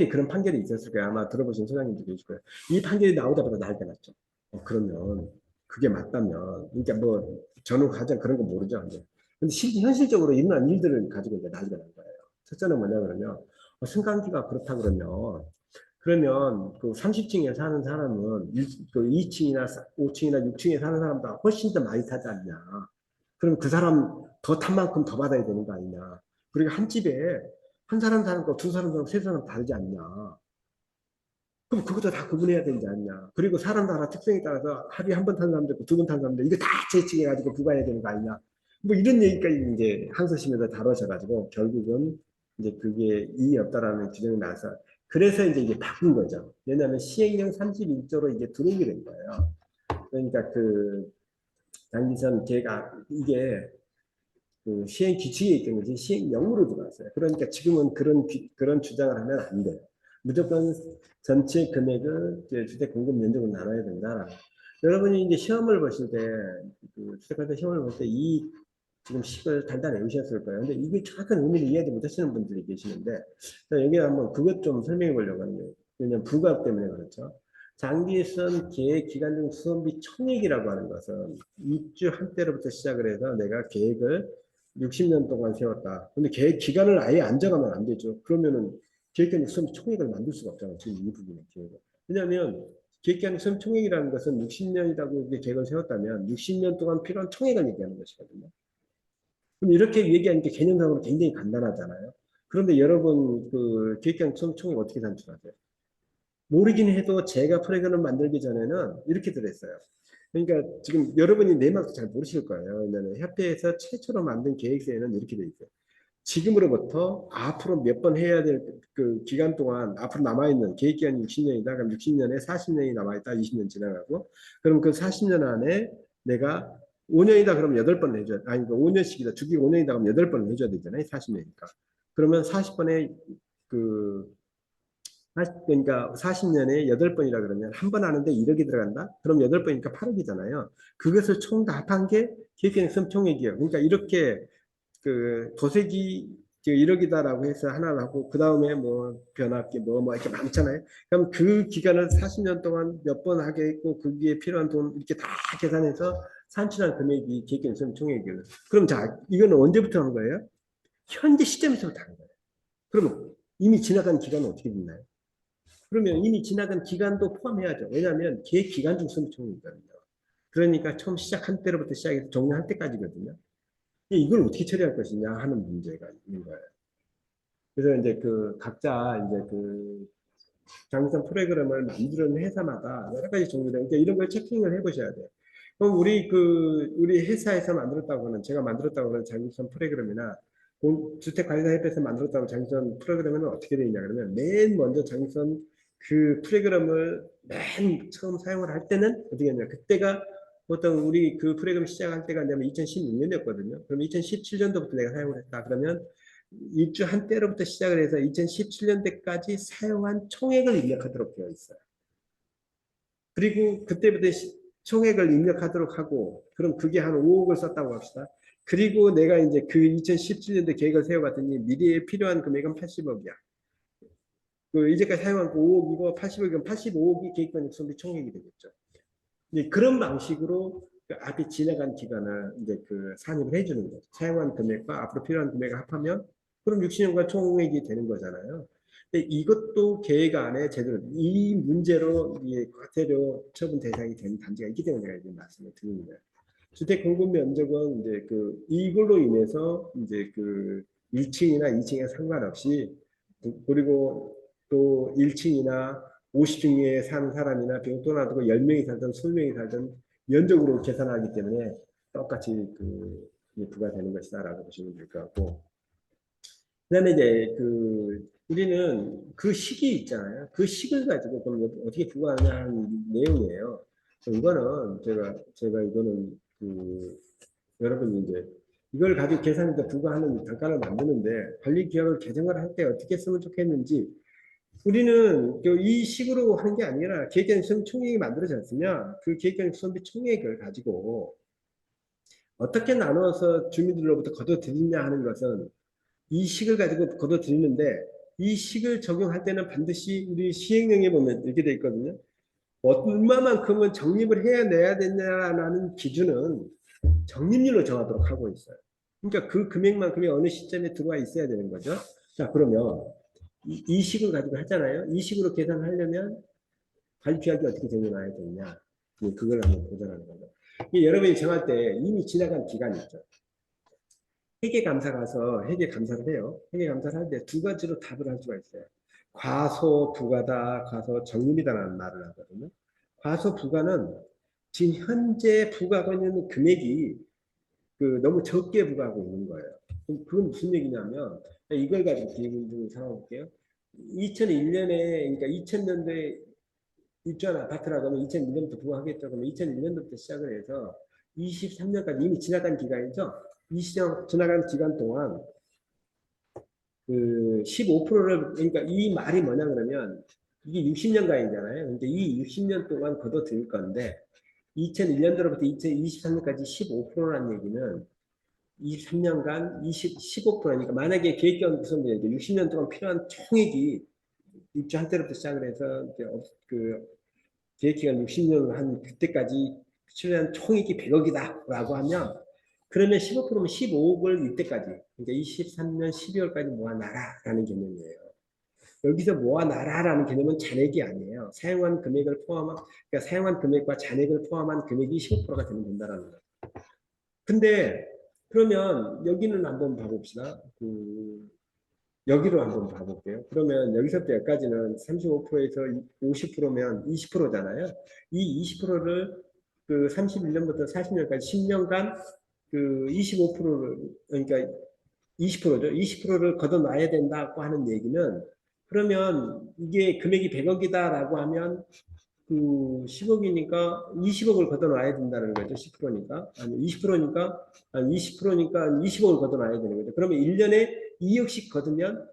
그런 판결이 있었을 거예요. 아마 들어보신 소장님도 계실 거예요. 이 판결이 나오자마자 난리가 났죠. 그러면 그게 맞다면, 그러니까 뭐 저는 가장 그런 거 모르죠. 이제. 근데 현실적으로 일어난 일들을 가지고 이제 난리가 난 거예요. 첫째는 뭐냐 그러면 승강기가 그렇다 그러면 그 30층에 사는 사람은 2층이나 5층이나 6층에 사는 사람보다 훨씬 더 많이 타지 않냐. 그럼 그 사람 더 탄 만큼 더 받아야 되는 거 아니냐. 그리고 한 집에 한 사람 사는 거, 두 사람 사는 거, 세 사람 다르지 않냐. 그럼 그것도 다 구분해야 되지 않냐. 그리고 사람마다 특성에 따라서 하루에 한 번 타는 사람도 있고 두 번 타는 사람도 있고 이거 다 채찍해가지고 부과해야 되는 거 아니냐. 뭐 이런 얘기까지 이제 항소심에서 다뤄져가지고 결국은 이제 그게 이의 없다라는 규정이 나서 그래서 이제 바꾼 거죠. 왜냐하면 시행령 31조로 이게 들어오게 된 거예요. 그러니까 장기선 걔가 이게 그 시행 규칙에 있던 것이 시행령으로 들어왔어요. 그러니까 지금은 그런 주장을 하면 안 돼요. 무조건 전체 금액을 주택 공급 면적으로 나눠야 된다. 여러분이 이제 시험을 보실 때, 그 주택할 시험을 볼 때 이 지금 식을 단단히 외우셨을 거예요. 근데 이게 정확한 의미를 이해하지 못하시는 분들이 계시는데, 여기 한번 그것 좀 설명해 보려고 하는데, 왜냐면 부가 때문에 그렇죠. 장기선 계획 기간 중 수선비 총액이라고 하는 것은 입주 한때로부터 시작을 해서 내가 계획을 60년 동안 세웠다. 근데 계획 기간을 아예 안 정하면 안 되죠. 그러면은 계획기간 수선비 총액을 만들 수가 없잖아요. 지금 이 부분에 계획을. 왜냐하면 계획기간 수선비 총액이라는 것은 60년이라고 계획을 세웠다면 60년 동안 필요한 총액을 얘기하는 것이거든요. 그럼 이렇게 얘기하니까 개념상으로 굉장히 간단하잖아요. 그런데 여러분 그 계획기간 수선비 총액 어떻게 산출하세요? 모르긴 해도 제가 프로그램을 만들기 전에는 이렇게 들었어요. 그러니까 지금 여러분이 내막도 잘 모르실 거예요. 왜냐하면 협회에서 최초로 만든 계획서에는 이렇게 돼 있어요. 지금으로부터 앞으로 몇 번 해야 될 그 기간 동안 앞으로 남아있는 계획 기간이 60년이다. 그럼 60년에 40년이 남아있다. 20년 지나가고. 그럼 그 40년 안에 내가 5년이다. 그러면 8번 해줘야, 아니, 5년씩이다. 주기 5년이다. 그러면 8번 해줘야 되잖아요. 40년이니까. 그러면 40번에 그 그러니까 40년에 8번이라 그러면 한 번 하는데 1억이 들어간다? 그럼 8번이니까 8억이잖아요. 그것을 총 다 합한 게 계획갱성 총액이에요. 그러니까 이렇게 그 도색이 1억이다라고 해서 하나를 하고 그 다음에 뭐 변압기 뭐 이렇게 많잖아요. 그럼 그 기간을 40년 동안 몇 번 하게 했고 거기에 필요한 돈 이렇게 다 계산해서 산출한 금액이 계획갱성 총액이에요. 그럼 자 이거는 언제부터 한 거예요? 현재 시점에서부터 한 거예요. 그러면 이미 지나간 기간은 어떻게 됐나요? 그러면 이미 지나간 기간도 포함해야죠. 왜냐하면 계획 기간 중 선비총이거든요. 그러니까 처음 시작한 때로부터 시작해서 종료할 때까지거든요. 이걸 어떻게 처리할 것이냐 하는 문제가 있는 거예요. 그래서 이제 그 각자 이제 그 장기성 프로그램을 만드는 회사마다 여러 가지 종류로 그러니까 이런 걸 체킹을 해보셔야 돼요. 그럼 우리 회사에서 만들었다고 하는 제가 만들었다고 하는 장기성 프로그램이나 주택관리사협회에서 만들었다고 장기성 프로그램은 어떻게 되냐 그러면 맨 먼저 장기성 그 프로그램을 맨 처음 사용을 할 때는 어떻게 했냐 그때가 보통 우리 그 프로그램 시작할 때가 되면 2016년이었거든요. 그럼 2017년도부터 내가 사용을 했다. 그러면 입주 한때로부터 시작을 해서 2017년대까지 사용한 총액을 입력하도록 되어 있어요. 그리고 그때부터 총액을 입력하도록 하고 그럼 그게 한 5억을 썼다고 합시다. 그리고 내가 이제 그 2017년도 계획을 세워봤더니 미래에 필요한 금액은 80억이야. 그 이제까지 사용한 그 5억이고 80억이면 85억이 계획관 육성비 총액이 되겠죠. 이제 그런 방식으로 그 앞에 지나간 기간을 이제 그 산입을 해주는 거죠. 사용한 금액과 앞으로 필요한 금액을 합하면 그럼 60년간 총액이 되는 거잖아요. 근데 이것도 계획 안에 제대로 이 문제로 이 과태료 처분 대상이 되는 단지가 있기 때문에 제가 지금 말씀을 드리는 거예요. 주택 공급 면적은 이제 그 이걸로 인해서 이제 그 1층이나 2층에 상관없이 그리고 또 1층이나 50층에 사는 사람이나 병또 놔두고 10명이 살든 20명이 살든 면적으로 계산하기 때문에 똑같이 그 부과되는 것이다라고 보시면 될 것 같고 그다음에 이제 그 우리는 그 식이 있잖아요. 그 식을 가지고 그럼 어떻게 부과하냐 하는 내용이에요. 이거는 제가 이거는 그 여러분이 이제 이걸 가지고 계산해서 부과하는 단가를 만드는데 관리 기업을 개정을 할 때 어떻게 쓰면 좋겠는지 우리는 이 식으로 하는 게 아니라 계획경비 총액이 만들어졌으면 그 계획경비 수비 총액을 가지고 어떻게 나눠서 주민들로부터 걷어들이냐 하는 것은 이 식을 가지고 걷어들이는데 이 식을 적용할 때는 반드시 우리 시행령에 보면 이렇게 돼 있거든요. 얼마만큼은 적립을 해야 내야 되냐라는 기준은 적립률로 정하도록 하고 있어요. 그러니까 그 금액만큼이 어느 시점에 들어와 있어야 되는 거죠. 자, 그러면 이 식을 가지고 하잖아요. 이 식으로 계산하려면 발표하기 어떻게 정해놔야 되느냐. 그걸 한번 보자는 거죠. 여러분이 정할 때 이미 지나간 기간이 있죠. 회계감사 가서 회계감사를 해요. 회계감사를 할 때 두 가지로 답을 할 수가 있어요. 과소 부가다, 과소 적립이다라는 말을 하거든요. 과소 부가는 지금 현재 부과하고 있는 금액이 그 너무 적게 부과하고 있는 거예요. 그건 무슨 얘기냐면 이걸 가지고 기분 좀 삼아볼게요. 2001년에 그러니까 2000년대 입주한 아파트라고 하면 2001년부터 부과하겠죠. 그러면 2001년도부터 시작을 해서 23년까지 이미 지나간 기간이죠. 이 시장 지나간 기간 동안 그 15%를 그러니까 이 말이 뭐냐 그러면 이게 60년간이잖아요. 그러니까 이 60년 동안 걷어들일 건데 2001년도로부터 2023년까지 15%라는 얘기는 23년간 15%니까 만약에 계획기간 구성되어 60년 동안 필요한 총액이 입주한 때부터 시작을 해서 이제 그 계획기간 60년 한 그때까지 필요한 총액이 100억이다라고 하면 그러면 15%면 15억을 이때까지 그러니까 23년 12월까지 모아놔라라는 개념이에요. 여기서 모아놔라라는 개념은 잔액이 아니에요. 사용한 금액을 포함한 그러니까 사용한 금액과 잔액을 포함한 금액이 15%가 되면 된다라는 거예요. 근데 그러면 여기는 한번 봐봅시다. 여기로 한번 봐볼게요. 그러면 여기서부터 여기까지는 35%에서 50%면 20%잖아요. 이 20%를 그 31년부터 40년까지 10년간 그 25%를 그러니까 20%죠. 20%를 걷어놔야 된다고 하는 얘기는 그러면 이게 금액이 100억이다라고 하면 그 10억이니까 20억을 걷어놔야 된다는 거죠. 10%니까. 아니 20%니까 아니 20%니까 20억을 걷어놔야 되는 거죠. 그러면 1년에 2억씩 걷으면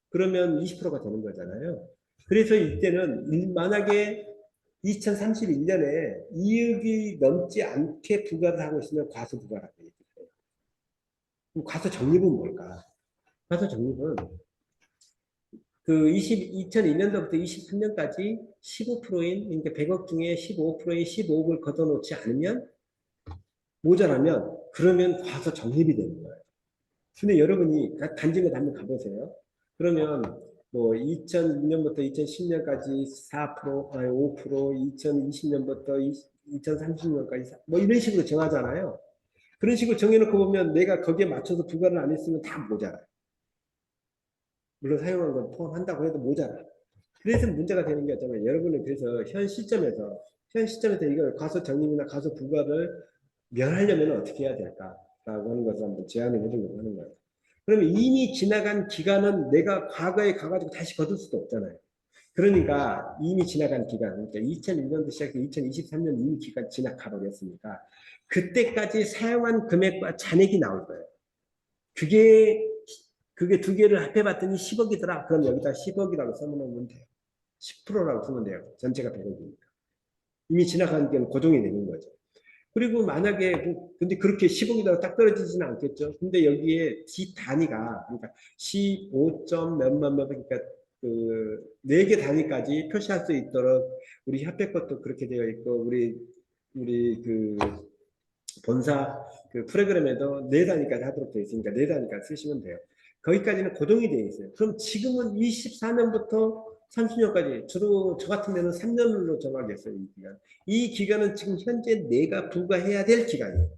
그러면 20%가 되는 거잖아요. 그래서 이때는 만약에 2031년에 2억이 넘지 않게 부과를 하고 있으면 과소 부과라고 얘기해요. 그럼 과소 적립은 뭘까? 과소 적립은 그 2002년도부터 23년까지 15%인 그러니까 100억 중에 15%인 15억을 걷어놓지 않으면 모자라면 그러면 과소 적립이 되는 거예요. 근데 여러분이 단지를 한번 가보세요. 그러면 뭐 2002년부터 2010년까지 4%, 아니 5%, 2020년부터 2030년까지 뭐 이런 식으로 정하잖아요. 그런 식으로 정해놓고 보면 내가 거기에 맞춰서 부과를 안 했으면 다 모자라요. 물론 사용한 건 포함한다고 해도 모자라. 그래서 문제가 되는 게 어쩌면 여러분은 그래서 현 시점에서 이걸 과소 적립이나 과소 부과를 면하려면 어떻게 해야 될까라고 하는 것을 한번 제안을 해주려고 하는 거예요. 그러면 이미 지나간 기간은 내가 과거에 가가지고 다시 거둘 수도 없잖아요. 그러니까 이미 지나간 기간, 그러니까 2001년도 시작해서 2023년 이미 기간 지나가 버렸으니까 그때까지 사용한 금액과 잔액이 나올 거예요. 그게 두 개를 합해봤더니 10억이더라. 그럼 여기다 10억이라고 써놓으면 돼요. 10%라고 쓰면 돼요. 전체가 100억이니까. 이미 지나간 게 고정이 되는 거죠. 그리고 만약에 근데 그렇게 10억이라고 딱 떨어지지는 않겠죠. 근데 여기에 지 단위가 그러니까 15점 몇만 몇 그러니까 그 4개 단위까지 표시할 수 있도록 우리 협회 것도 그렇게 되어 있고 우리 그 본사 그 프로그램에도 4단위까지 하도록 되어 있으니까 4단위까지 쓰시면 돼요. 거기까지는 고정이 되어 있어요. 그럼 지금은 24년부터 30년까지 주로 저 같은 데는 3년으로 정하겠어요. 이 기간. 이 기간은 지금 현재 내가 부과해야 될 기간이에요.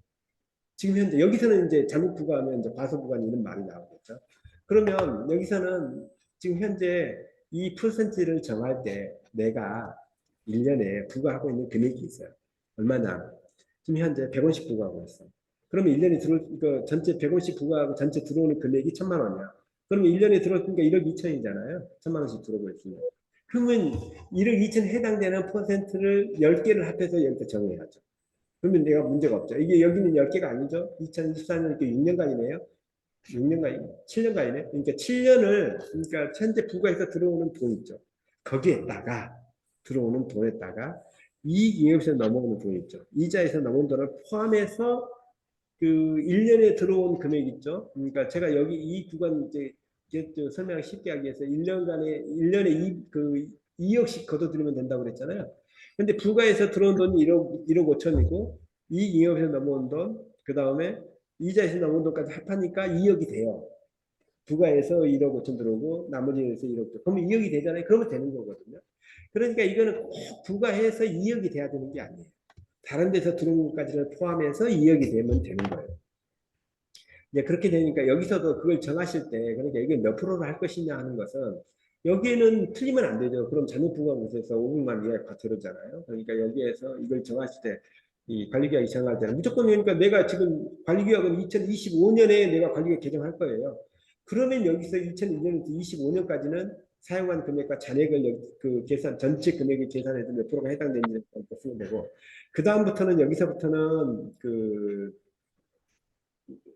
지금 현재 여기서는 이제 잘못 부과하면 이제 과소 부과 이런 말이 나오겠죠. 그러면 여기서는 지금 현재 이 퍼센트를 정할 때 내가 1년에 부과하고 있는 금액이 있어요. 얼마나? 지금 현재 100원씩 부과하고 있어. 그러면 1년에 그 전체 100원씩 부과하고 전체 들어오는 금액이 1000만 원이야. 그러면 1년에 들어오니까 1억 2천이잖아요. 1000만 원씩 들어오고 있으면. 그러면 1억 2천에 해당되는 퍼센트를 10개를 합해서 여기다 정해야죠. 그러면 내가 문제가 없죠. 이게 여기는 10개가 아니죠. 2024년 이렇게 6년간이네요. 6년간, 7년간이네. 그러니까 7년을, 그러니까 현재 부가에서 들어오는 돈 있죠. 거기에다가 들어오는 돈에다가 이익에서 넘어오는 돈 있죠. 이자에서 넘어오는 돈을 포함해서 그 1년에 들어온 금액 있죠. 그러니까 제가 여기 이 구간 이제 설명 쉽게 하기 위해서 1년에 2억씩 걷어들이면 된다고 그랬잖아요. 근데 부가에서 들어온 돈이 1억 5천이고 이익에서 넘어온 돈, 그 다음에 이자에서 넘어온 돈까지 합하니까 2억이 돼요. 부가에서 1억 5천 들어오고 나머지에서 1억 들어오고 그러면 2억이 되잖아요. 그러면 되는 거거든요. 그러니까 이거는 꼭 부가해서 2억이 돼야 되는 게 아니에요. 다른 데서 들어온 것까지를 포함해서 2억이 되면 되는 거예요. 이제 그렇게 되니까 여기서도 그걸 정하실 때 그러니까 이게 몇 프로로 할 것이냐 하는 것은 여기에는 틀리면 안 되죠. 그럼 잘못 부과금에서 500만 이하가 들어오잖아요. 그러니까 여기에서 이걸 정하실 때 이 관리계약이 정할 때는 무조건 그러니까 내가 지금 관리계약은 2025년에 내가 관리계약 개정할 거예요. 그러면 여기서 2001년부터 25년까지는 사용한 금액과 잔액을 그 계산 전체 금액을 계산해서 몇 프로가 해당되는지 쓰면 되고 그 다음부터는 여기서부터는 그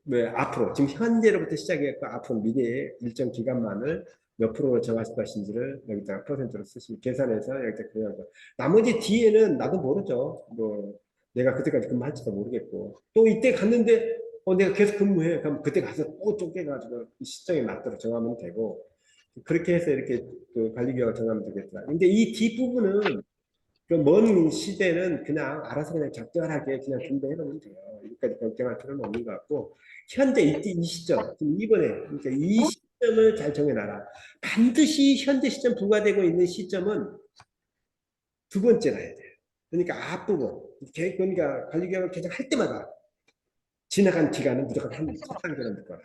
왜 앞으로 지금 현재로부터 시작해서 앞으로 미래의 일정 기간만을 몇 프로로 정하실 것인지를 여기다가 퍼센트로 쓰시면 계산해서 여기다 그려야 거. 나머지 뒤에는 나도 모르죠. 뭐 내가 그때까지 근무할지도 모르겠고 또 이때 갔는데 내가 계속 근무해. 그럼 그때 가서 또 쪼개가지고 이 시점에 맞도록 정하면 되고 그렇게 해서 이렇게 그 관리계획을 정하면 되겠다. 근데 이 뒷부분은 그 먼 시대는 그냥 알아서 그냥 적절하게 그냥 분배해 놓으면 돼요. 여기까지 걱정할 필요는 없는 것 같고 현재 이때 이 시점 지금 이번에 그러니까 이 시점을 잘 정해놔라. 반드시 현재 시점 부과되고 있는 시점은 두 번째라 해야 돼요. 그러니까 앞부분 그러니까 관리계획을 계속 할 때마다 지나간 기간은 무조건 첫 단계로 묶어라.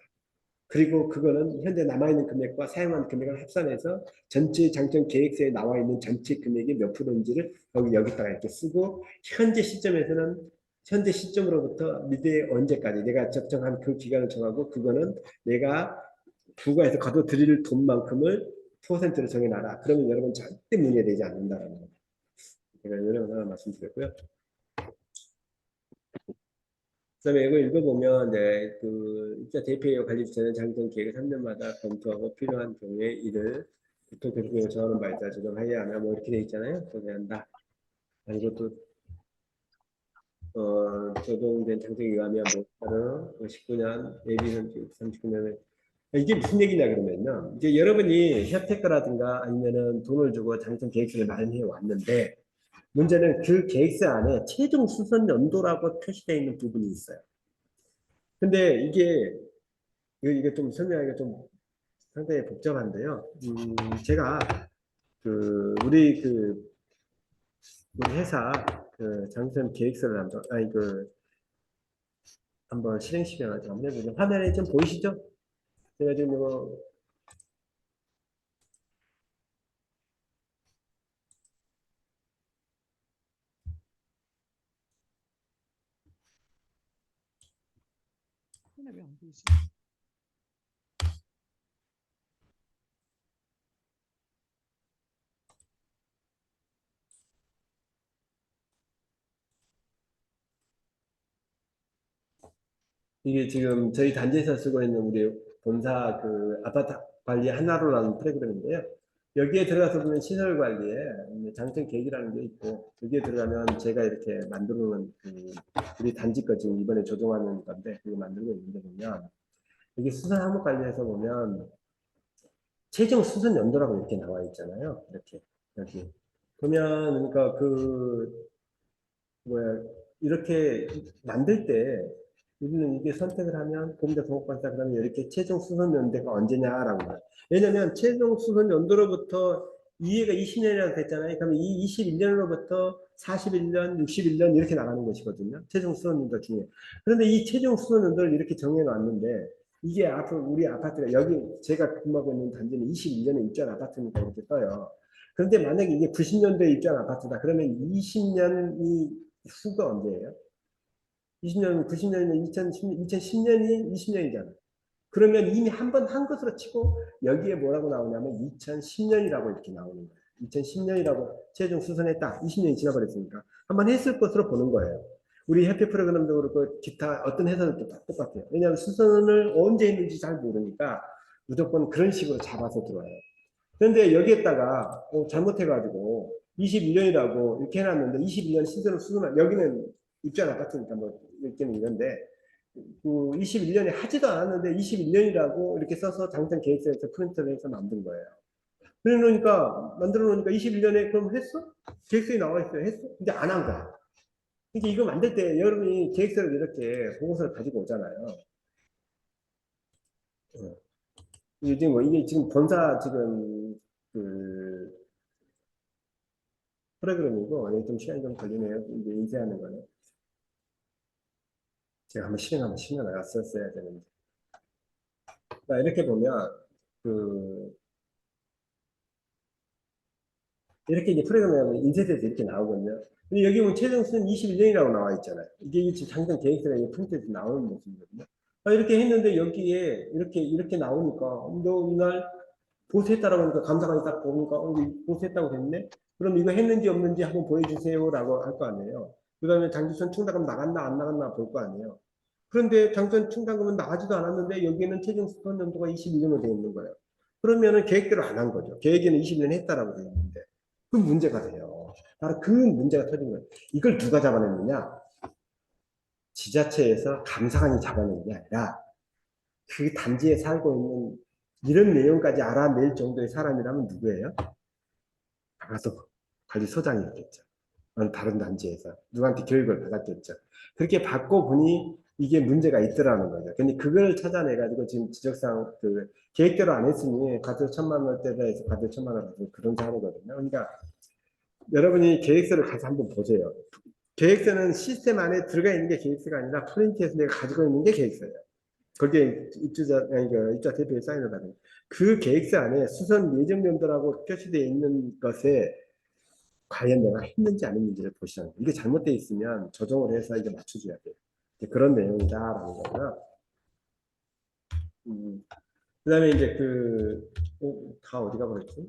그리고 그거는 현재 남아있는 금액과 사용한 금액을 합산해서 전체 장점 계획서에 나와 있는 전체 금액이 몇 프로인지를 여기다가 이렇게 쓰고 현재 시점에서는 현재 시점으로부터 미래 언제까지 내가 적정한 그 기간을 정하고 그거는 내가 부가해서 거둬들일 돈만큼을 퍼센트를 정해놔라. 그러면 여러분 절대 문제되지 않는다라는 거. 제가 이런 거 하나 말씀드렸고요. 그다음에 이거 읽어보면 그 입사 대표이사 관리 주체는 장정 계획을 3년마다 검토하고 필요한 경우에 이를 보통 교육을 정하는 바에 따라 조정하여야 하나 뭐 이렇게 돼 있잖아요. 조정한다. 이것도 조정된 장정에 의하면 뭐 19년 예비는 39년에 이게 무슨 얘기냐 그러면요. 이제 여러분이 혜택거라든가 아니면은 돈을 주고 장정 계획서를 마련해 왔는데 문제는 그 계획서 안에 최종 수선 연도라고 표시되어 있는 부분이 있어요. 근데 이게 좀 설명하기가 좀 상당히 복잡한데요. 제가 우리 회사 그 장선 계획서를 한번 실행 시간을 좀 해보죠. 화면에 좀 보이시죠? 제가 지금 이거 왜안 보이지? 이게 지금 저희 단지에서 쓰고 있는 우리 본사 그 아파트 관리 하나로라는 프로그램인데요. 여기에 들어가서 보면 시설 관리에 장점 계획이라는 게 있고 여기에 들어가면 제가 이렇게 만들어 놓은 우리 단지 거 지금 이번에 조정하는 건데 그거 만들고 있는데 보면 여기 수선 항목 관리에서 보면 최종 수선 연도라고 이렇게 나와 있잖아요. 이렇게 여기 보면 그러니까 뭐야 이렇게 만들 때 우리는 이게 선택을 하면 공대 동업관사 그러면 이렇게 최종 수선 연도가 언제냐라고 봐요. 왜냐면 최종 수선 연도로부터 이해가 20년이라고 됐잖아요. 그러면 이 21년으로부터 41년, 61년 이렇게 나가는 것이거든요. 최종 수선 연도 중에. 그런데 이 최종 수선 연도를 이렇게 정해놨는데 이게 앞으로 우리 아파트가 여기 제가 근무하고 있는 단지는 22년에 입주한 아파트니까 이렇게 떠요. 그런데 만약에 이게 90년도에 입주한 아파트다. 그러면 20년이 후가 언제예요? 20년, 90년이면 2010년이 20년이잖아. 그러면 이미 한 번 한 것으로 치고 여기에 뭐라고 나오냐면 2010년이라고 이렇게 나오는 거예요. 2010년이라고 최종 수선했다. 20년이 지나버렸으니까. 한 번 했을 것으로 보는 거예요. 우리 해피 프로그램도 그렇고 기타 어떤 회사들도 다 똑같아요. 왜냐하면 수선을 언제 했는지 잘 모르니까 무조건 그런 식으로 잡아서 들어와요. 그런데 여기에다가 잘못해가지고 21년이라고 이렇게 해놨는데 21년 시세로 수준한 여기는 입주한 아파트니까 뭐 이렇게는 이런데 그 21년에 하지도 않았는데 21년이라고 이렇게 써서 장점 계획서에서 프린트를 해서 만든 거예요. 그러니까 만들어 놓으니까 21년에 그럼 했어? 계획서에 나와 있어요. 했어? 근데 안 한 거야. 이게 이거 만들 때 여러분이 계획서를 이렇게 보고서를 가지고 오잖아요. 어. 이게 지금 본사 지금 그 프로그램이고 이게 좀 시간이 좀 걸리네요. 이제 인쇄하는 거는 제가 한번 실행하면 신경 나갔었어야 되는데. 그러니까 이렇게 보면 그 이렇게 이제 프로그램에 인쇄돼서 이렇게 나오거든요. 근데 여기 보면 최종 수는 21년이라고 나와 있잖아요. 이게 지금 장전 계획서가 프린트에서 나오는 모습이거든요. 이렇게 했는데 여기에 이렇게 나오니까 너 이날 보수했다라고 하니까 감사관이 딱 보니까 보수했다고 했네. 그럼 이거 했는지 없는지 한번 보여주세요라고 할 거 아니에요. 그다음에 장기선 충당금 나갔나 안 나갔나 볼 거 아니에요. 그런데 당선 충당금은 나가지도 않았는데 여기는 최종 수선 연도가 22년으로 되어 있는 거예요. 그러면은 계획대로 안 한 거죠. 계획에는 22년 했다라고 되어 있는데 그 문제가 돼요. 바로 그 문제가 터진 거예요. 이걸 누가 잡아냈느냐? 지자체에서 감사관이 잡아낸 게 아니라 그 단지에 살고 있는 이런 내용까지 알아낼 정도의 사람이라면 누구예요? 아마도 관리소장이었겠죠. 다른 단지에서 누구한테 교육을 받았겠죠. 그렇게 받고 보니 이게 문제가 있더라는 거죠. 근데 그걸 찾아내가지고 지금 지적상 그 계획대로 안 했으니 과태료 1,000만 원대다 해서 과태료 1,000만 원 받고 그런 사례거든요. 그러니까 여러분이 계획서를 가서 한번 보세요. 계획서는 시스템 안에 들어가 있는 게 계획서가 아니라 프린트해서 내가 가지고 있는 게 계획서예요. 거기에 입주자, 아니, 그 입주자 대표의 사인을 받은 그 계획서 안에 수선 예정 연도라고 표시되어 있는 것에 과연 내가 했는지 안 했는지를 보시라는 거예요. 이게 잘못되어 있으면 조정을 해서 이제 맞춰줘야 돼요. 그런 내용이다라는 거고요. 그 다음에 이제 다 어디가 버렸지?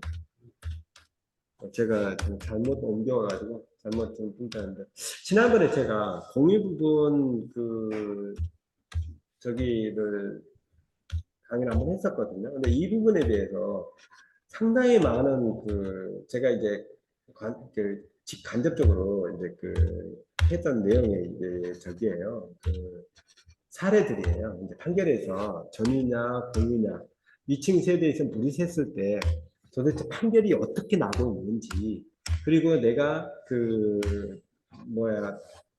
제가 좀 잘못 옮겨가지고 잘못 좀 punkt하는데 지난번에 제가 공유 부분 저기를 강의를 한번 했었거든요. 근데 이 부분에 대해서 상당히 많은 제가 이제 간접적으로 이제 했던 내용의 이제 저기예요. 사례들이에요. 이제 판결에서 전이냐 공유냐 위층 세대에서 물이 샜을 때 도대체 판결이 어떻게 나고 있는지 그리고 내가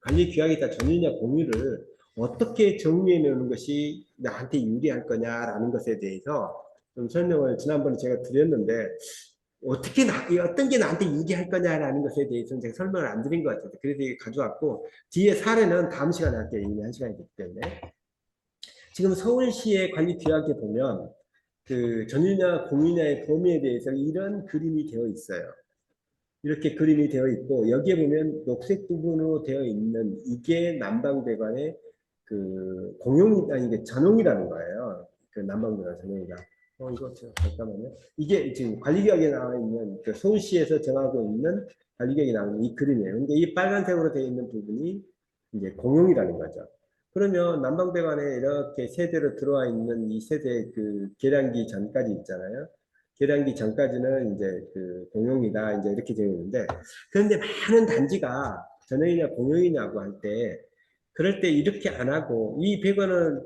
관리 규약에 따라 전이냐 공유를 어떻게 정리해 놓는 것이 나한테 유리할 거냐라는 것에 대해서 좀 설명을 지난번에 제가 드렸는데 어떤 게 나한테 유리할 거냐라는 것에 대해서는 제가 설명을 안 드린 것 같아요. 그래서 가져왔고 뒤에 사례는 다음 시간에 할게요. 이미 한 시간이 됐기 때문에. 지금 서울시의 관리 규약에 보면 전유냐 공유냐의 범위에 대해서 이런 그림이 되어 있어요. 이렇게 그림이 되어 있고 여기에 보면 녹색 부분으로 되어 있는 이게 난방배관의 이게 전용이라는 거예요. 난방배관 전용이다. 이거 잠깐만요. 이게 지금 관리규약에 나와 있는 서울시에서 정하고 있는 관리규약에 나오는 이 그림이에요. 근데 이 빨간색으로 되어 있는 부분이 이제 공용이라는 거죠. 그러면 난방배관에 이렇게 세대로 들어와 있는 이 세대 계량기 전까지 있잖아요. 계량기 전까지는 이제 공용이다 이제 이렇게 되어 있는데 그런데 많은 단지가 전용이냐 공용이냐고 할 때 그럴 때 이렇게 안 하고 이 배관은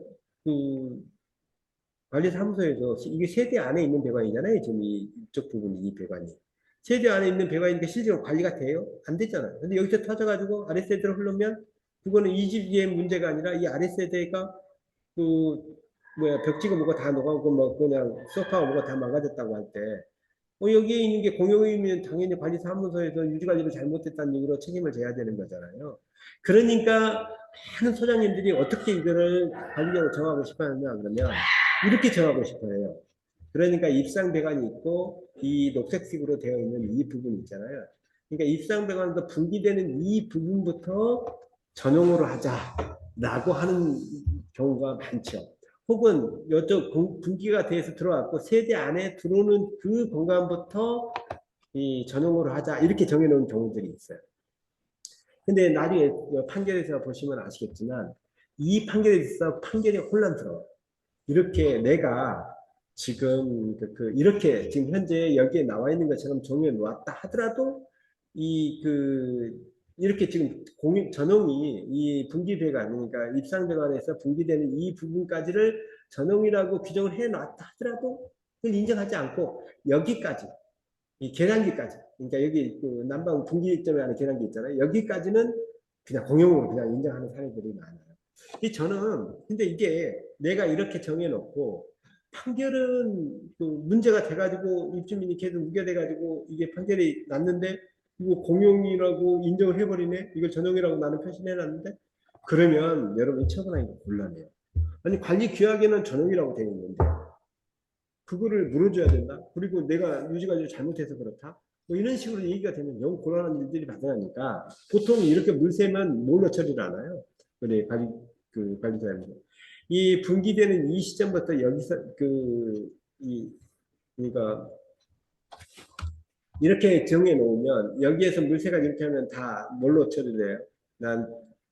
관리사무소에서 이게 세대 안에 있는 배관이잖아요. 지금 이쪽 부분이 이 배관이 세대 안에 있는 배관이니까 실제로 관리가 돼요? 안 되잖아요. 근데 여기서 터져가지고 아랫세대로 흐르면 그거는 이 집의 문제가 아니라 이 아랫세대가 벽지가 뭐가 다 녹아고 뭐 그냥 소파가 뭐가 다 망가졌다고 할 때 여기에 있는 게 공용이면 당연히 관리사무소에서 유지관리를 잘못했다는 얘기로 책임을 져야 되는 거잖아요. 그러니까 많은 소장님들이 어떻게 이거를 관리적으로 정하고 싶어 하느냐 그러면 이렇게 정하고 싶어 해요. 그러니까 입상배관이 있고 이 녹색색으로 되어 있는 이 부분 있잖아요. 그러니까 입상배관에서 분기되는 이 부분부터 전용으로 하자라고 하는 경우가 많죠. 혹은 이쪽 분기가 돼서 들어왔고 세대 안에 들어오는 그 공간부터 이 전용으로 하자 이렇게 정해놓은 경우들이 있어요. 근데 나중에 판결에서 보시면 아시겠지만 이 판결에 있어서 판결이 혼란스러워. 이렇게 내가 지금 이렇게 지금 현재 여기에 나와 있는 것처럼 정해 놓았다 하더라도 이렇게 지금 전용이 이 분기배관 그러니까 입상배관에서 분기되는 이 부분까지를 전용이라고 규정을 해 놨다 하더라도 그걸 인정하지 않고 여기까지 이 계량기까지 그러니까 여기 난방 분기점에 하는 계량기 있잖아요. 여기까지는 그냥 공용으로 그냥 인정하는 사례들이 많아요. 저는 근데 이게 내가 이렇게 정해놓고 판결은 문제가 돼가지고 입주민이 계속 우겨대가지고 이게 판결이 났는데 이거 공용이라고 인정을 해버리네 이걸 전용이라고 나는 표시해놨는데 그러면 여러분이 처분하기가 곤란해요. 아니 관리 규약에는 전용이라고 되어 있는데 그거를 물어줘야 된다. 그리고 내가 유지관리를 잘못해서 그렇다. 뭐 이런 식으로 얘기가 되면 영 곤란한 일들이 발생하니까 보통 이렇게 물 새면 뭘로 처리를 하나요? 그래 관리자입니다. 이 분기되는 이 시점부터 여기서 그러니까 이렇게 정해 놓으면 여기에서 물새가 이렇게 하면 다 뭘로 처리돼요? 난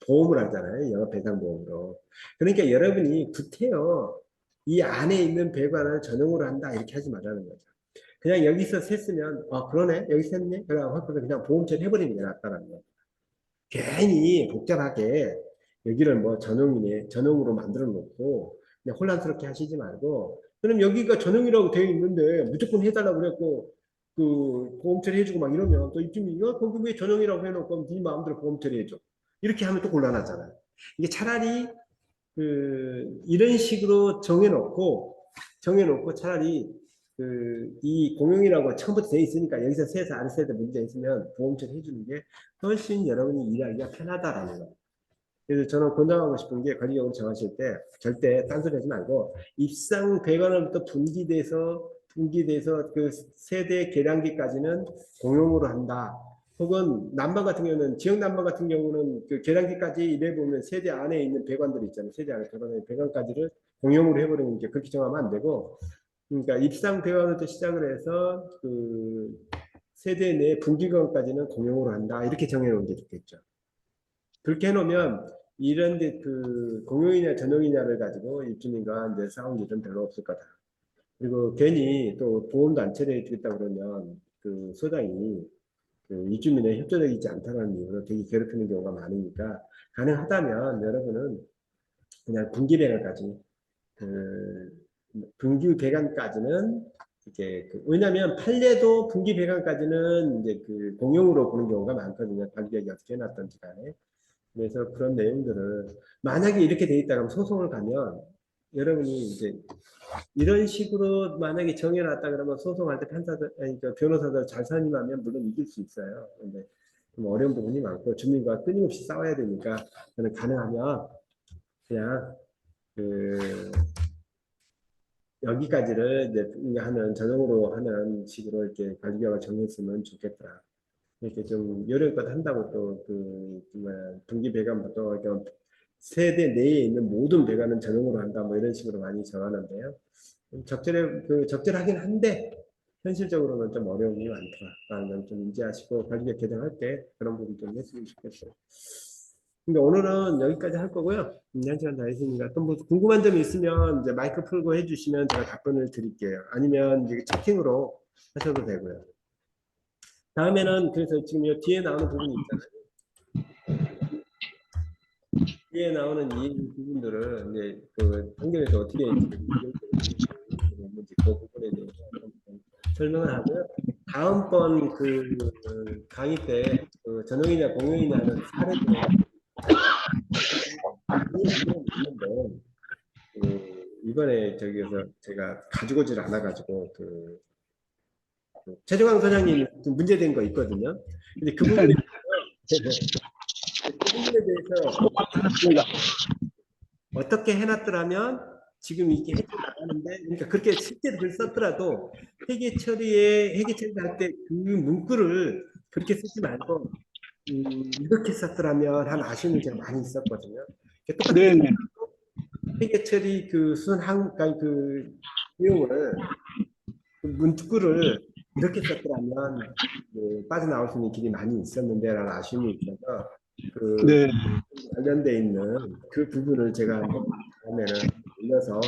보험을 하잖아요. 영업배상보험으로. 그러니까 여러분이 구태여 이 안에 있는 배관을 전용으로 한다 이렇게 하지 말라는 거죠. 그냥 여기서 셌으면 그러네 여기 셌네 그냥 보험 처리해버리는 게 낫다는 거예요. 괜히 복잡하게 여기를 뭐 전용이네 전용으로 만들어 놓고 그냥 혼란스럽게 하시지 말고 그럼 여기가 전용이라고 되어 있는데 무조건 해달라고 그랬고 그 보험 처리해주고 막 이러면 또 입주민이 거기 왜 전용이라고 해놓고 네 마음대로 보험 처리해줘 이렇게 하면 또 곤란하잖아요. 이게 차라리 이런 식으로 정해놓고 차라리 이 공용이라고 처음부터 돼 있으니까 여기서 세서 안 세서 문제 있으면 보험 처리 해주는 게 훨씬 여러분이 일하기가 편하다라는 거예요. 그래서 저는 권장하고 싶은 게 관리적으로 정하실 때 절대 딴소리 하지 말고 입상 배관으로부터 분기돼서 그 세대 계량기까지는 공용으로 한다. 혹은 난방 같은 경우는 지역 난방 같은 경우는 그 계량기까지 이래 보면 세대 안에 있는 배관들이 있잖아요. 세대 안에 배관까지를 공용으로 해버리는 게 그렇게 정하면 안 되고 그러니까 입상 배관부터 시작을 해서 그 세대 내 분기관까지는 공용으로 한다. 이렇게 정해놓은 게 좋겠죠. 그렇게 해놓으면 이런 그 공용이냐 전용이냐를 가지고 입주민과 이제 싸울 일은 별로 없을 거다. 그리고 괜히 또 보험도 안 처리해주겠다 그러면 그 소장이 그 입주민의 협조적이지 않다는 이유로 되게 괴롭히는 경우가 많으니까 가능하다면 여러분은 그냥 분기배관까지 분기 배관까지는 이게 왜냐하면 판례도 분기 배관까지는 이제 그 공용으로 보는 경우가 많거든요. 관계가 어떻게 해놨던지 간에. 그래서 그런 내용들을 만약에 이렇게 돼 있다 그러면 소송을 가면 여러분이 이제 이런 식으로 만약에 정해놨다 그러면 소송할 때 판사들 아니 변호사들 잘 선임하면 물론 이길 수 있어요. 근데 좀 어려운 부분이 많고 주민과 끊임없이 싸워야 되니까 저는 가능하면 그냥 그 여기까지를 이제 하는 자동으로 하는 식으로 이렇게 관리자가 정했으면 좋겠다. 이렇게 좀 여름껏 한다고 또그 분기 배관부터 이렇게 세대 내에 있는 모든 배관은 자동으로 한다 뭐 이런 식으로 많이 정하는데요. 적절하긴 한데 현실적으로는 좀 어려움이 많더라라는 점 좀 인지하시고 관리자 개정할 때 그런 부분 좀 했으면 좋겠어요. 근데 오늘은 여기까지 할 거고요. 1시간 다 했으니까 또 뭐 궁금한 점이 있으면 이제 마이크 풀고 해주시면 제가 답변을 드릴게요. 아니면 이제 채팅으로 하셔도 되고요. 다음에는 그래서 지금 이 뒤에 나오는 부분이 있잖아요. 뒤에 나오는 이 부분들을 이제 그 환경에서 어떻게 있는지 그 부분에 대해서 설명을 하고요. 다음번 그 강의 때그 전용이냐 공용이냐는 사례도 있는데 이번에 저기에서 제가 가지고 오질 않아가지고 최정황 소장님 좀 문제된 거 있거든요. 근데 그 부분에 대해서 어떻게 해놨더라면 지금 이게 해결 나가는데 그러니까 그렇게 실제로 글 썼더라도 회계 처리할 때 그 문구를 그렇게 쓰지 말고 이렇게 썼더라면 한 아쉬움이 제가 많이 있었거든요. 똑같은 네네. 회계 처리 그 내용을 그 문구를 이렇게 썼더라면 빠져나올 수 있는 길이 많이 있었는데라는 아쉬움이 있어서 네. 관련돼 있는 그 부분을 제가 다음에는 올려서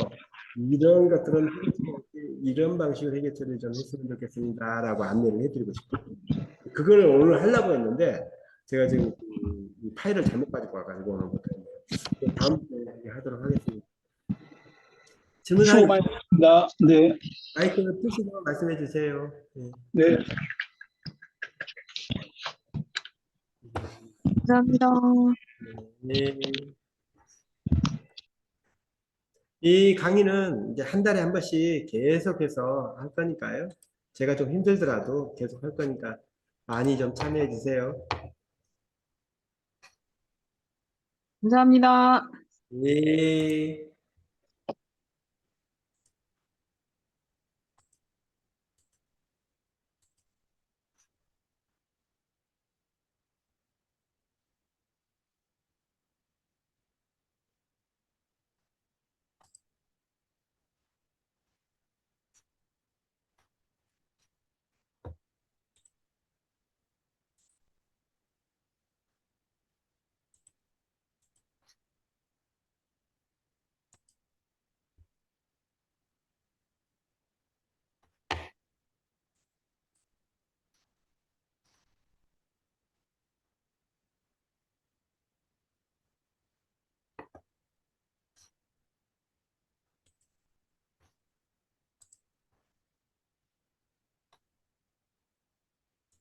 이런 것들은 이런 방식으로 회계 처리를 좀 했으면 좋겠습니다라고 안내를 해드리고 싶어요. 그걸 오늘 하려고 했는데 제가 지금 이 파일을 잘못 가지고 와가지고 오늘 못했네요. 다음 주에 하도록 하겠습니다. 수고 많으셨습니다. 네. 마이크를 끄시고 말씀해 주세요. 네. 네. 감사합니다. 네. 이 강의는 이제 한 달에 한 번씩 계속해서 할 거니까요. 제가 좀 힘들더라도 계속 할 거니까 많이 좀 참여해 주세요. 감사합니다. 예.